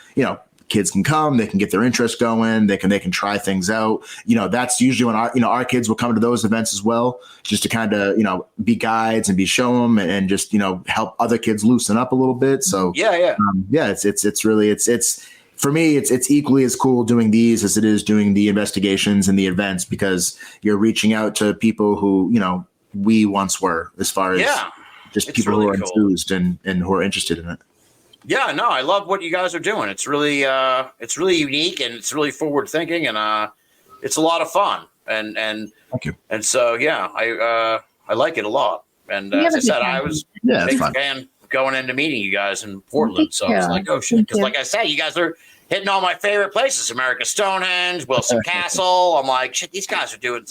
kids can come, they can get their interest going, they can try things out. That's usually when our kids will come to those events as well, just to kind of, be guides and show them and just, help other kids loosen up a little bit. So it's really, for me, it's equally as cool doing these as it is doing the investigations and the events, because you're reaching out to people who, we once were, as far as just people who are enthused and who are interested in it. Yeah, no, I love what you guys are doing. It's really unique and it's really forward thinking, and it's a lot of fun. And Thank you. And so yeah, I like it a lot. And as I said, I was a big fan going into meeting you guys in Portland. So I was like, oh shit, because like I said, you guys are hitting all my favorite places: America's Stonehenge, Wilson Castle. I'm like, shit, these guys are doing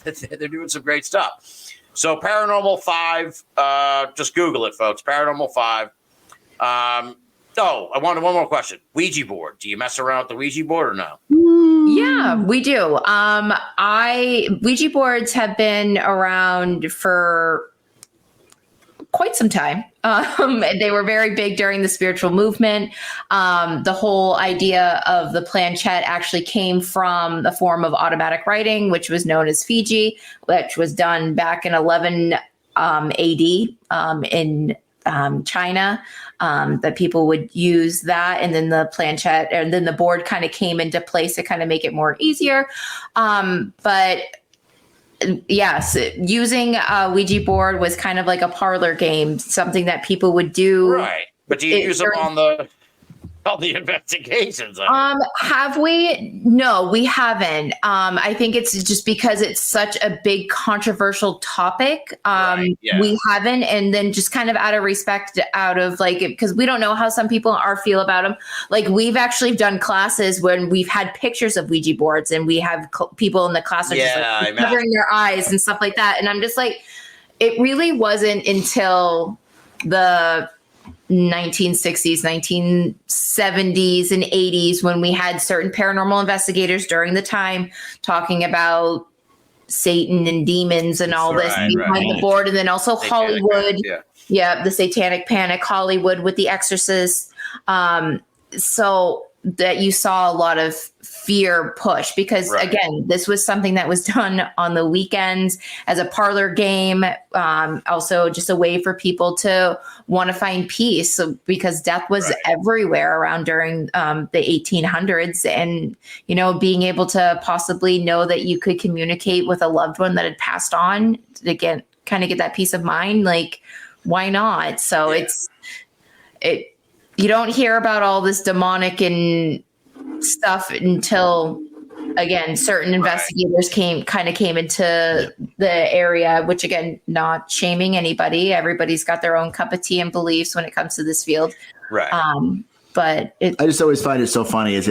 they're doing some great stuff. So Paranormal 5, just Google it, folks. Paranormal 5. I wanted one more question. Ouija board. Do you mess around with the Ouija board or no? Yeah, we do. Ouija boards have been around for quite some time. They were very big during the spiritual movement. The whole idea of the planchette actually came from the form of automatic writing, which was known as Fiji, which was done back in 11 AD in China, that people would use that, and then the planchette, and then the board kind of came into place to kind of make it more easier. But yes, using a Ouija board was kind of like a parlor game, something that people would do. Right, but do you use them on the investigations? Have we? No, we haven't. I think it's just because it's such a big controversial topic. Right, yeah. We haven't, and then just kind of out of respect, out of like, because we don't know how some people feel about them. Like, we've actually done classes when we've had pictures of Ouija boards, and we have people in the class are just like covering their eyes and stuff like that. And I'm just like, it really wasn't until the 1960s, 1970s, and 80s when we had certain paranormal investigators during the time talking about Satan and demons and all this behind the board, and then also Hollywood. The Satanic Panic, Hollywood with The Exorcist. So that you saw a lot of fear push because again, this was something that was done on the weekends as a parlor game. Also just a way for people to want to find peace because death was everywhere around during the 1800s. And, you know, being able to possibly know that you could communicate with a loved one that had passed on to get that peace of mind. Like, why not? So you don't hear about all this demonic and stuff until, again, certain investigators came into the area, which, again, not shaming anybody. Everybody's got their own cup of tea and beliefs when it comes to this field. Right. But I just always find it so funny. It's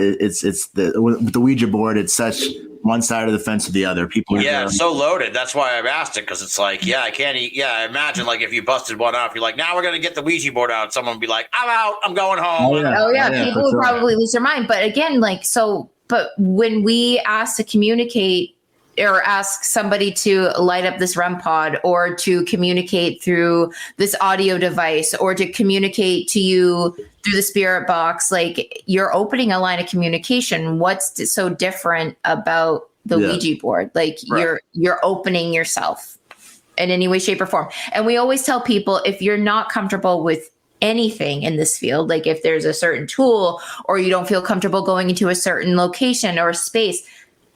the Ouija board. It's such one side of the fence or the other. People. It's so loaded. That's why I've asked it, because it's like, I can't eat. Yeah, I imagine like if you busted one out, if you're like, now we're gonna get the Ouija board out, someone would be like, I'm out. I'm going home. People would probably lose their mind. But again, but when we ask to communicate or ask somebody to light up this REM pod or to communicate through this audio device or to communicate to you through the spirit box, like, you're opening a line of communication. What's so different about the Ouija board? Like, you're opening yourself in any way, shape, or form. And we always tell people, if you're not comfortable with anything in this field, like if there's a certain tool or you don't feel comfortable going into a certain location or space,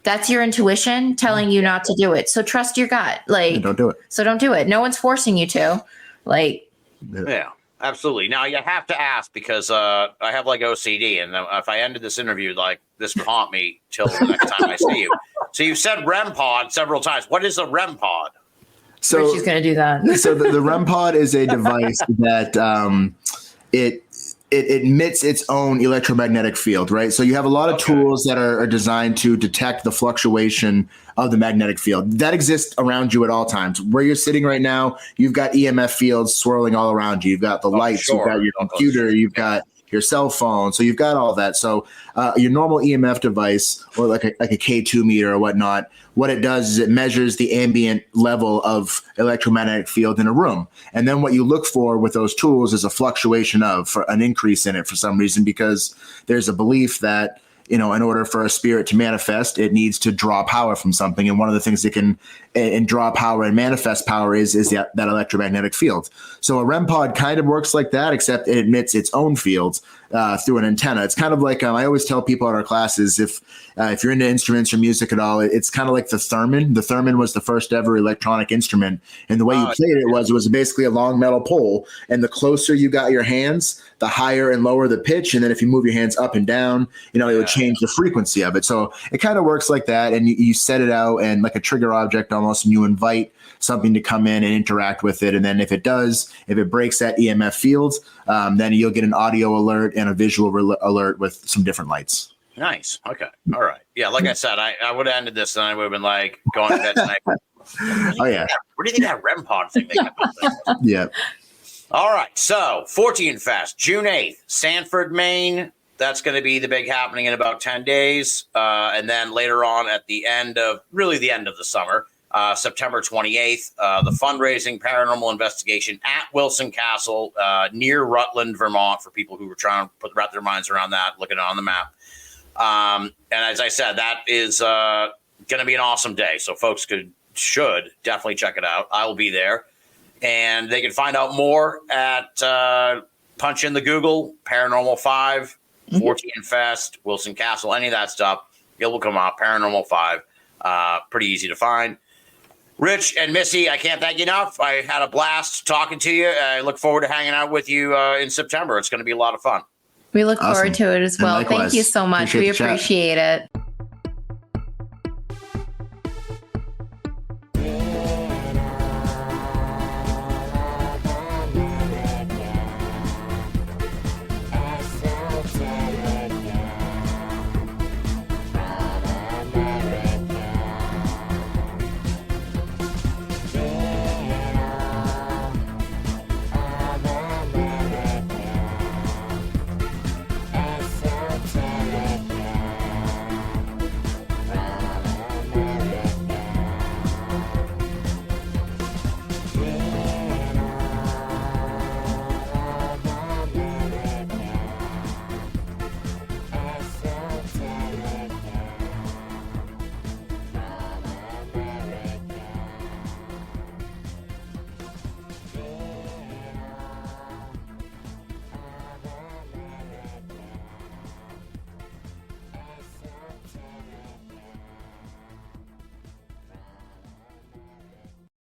that's your intuition telling you not to do it. So trust your gut. Like, don't do it. So don't do it. No one's forcing you to. Like, yeah, absolutely. Now you have to ask, because I have like OCD, and if I ended this interview, like, this would haunt me till the next time I see you. So you've said REM pod several times. What is a REM pod? So she's going to do that. So the REM pod is a device that it emits its own electromagnetic field, right? So you have a lot of tools that are designed to detect the fluctuation of the magnetic field that exists around you at all times. Where you're sitting right now, you've got EMF fields swirling all around you. You've got the lights, you've got your computer, you've got your cell phone. So you've got all that. So your normal EMF device, or like a K2 meter or whatnot, what it does is it measures the ambient level of electromagnetic field in a room. And then what you look for with those tools is a fluctuation for an increase in it for some reason, because there's a belief that, you know, in order for a spirit to manifest, it needs to draw power from something. And one of the things that can draw power and manifest power is that electromagnetic field. So a REM pod kind of works like that, except it emits its own fields. through an antenna. It's kind of like I always tell people in our classes, if you're into instruments or music at all, it's kind of like the theremin. The theremin was the first ever electronic instrument, and the way you played it was basically a long metal pole, and the closer you got your hands, the higher and lower the pitch, and then if you move your hands up and down, it would change the frequency of it. So it kind of works like that, and you set it out and like a trigger object almost, and you invite something to come in and interact with it. And then if it breaks that EMF field, then you'll get an audio alert and a visual alert with some different lights. Nice. Okay. All right. Yeah. Like I said, I would have ended this and I would have been like going to bed tonight. Oh, yeah. Where do you think that REM pod thing they kept up? Yeah. All right. So 14 Fest, June 8th, Sanford, Maine. That's going to be the big happening in about 10 days. And then later on at the end of the summer, September 28th, the fundraising Paranormal Investigation at Wilson Castle near Rutland, Vermont, for people who were trying to wrap their minds around that, looking on the map. And as I said, that is going to be an awesome day. So folks should definitely check it out. I will be there. And they can find out more at punch in the Google, Paranormal 5, 14 Fest, Wilson Castle, any of that stuff. It will come up, Paranormal 5. Pretty easy to find. Rich and Missy, I can't thank you enough. I had a blast talking to you. I look forward to hanging out with you in September. It's going to be a lot of fun. We look forward to it as well. Thank you so much. We appreciate it.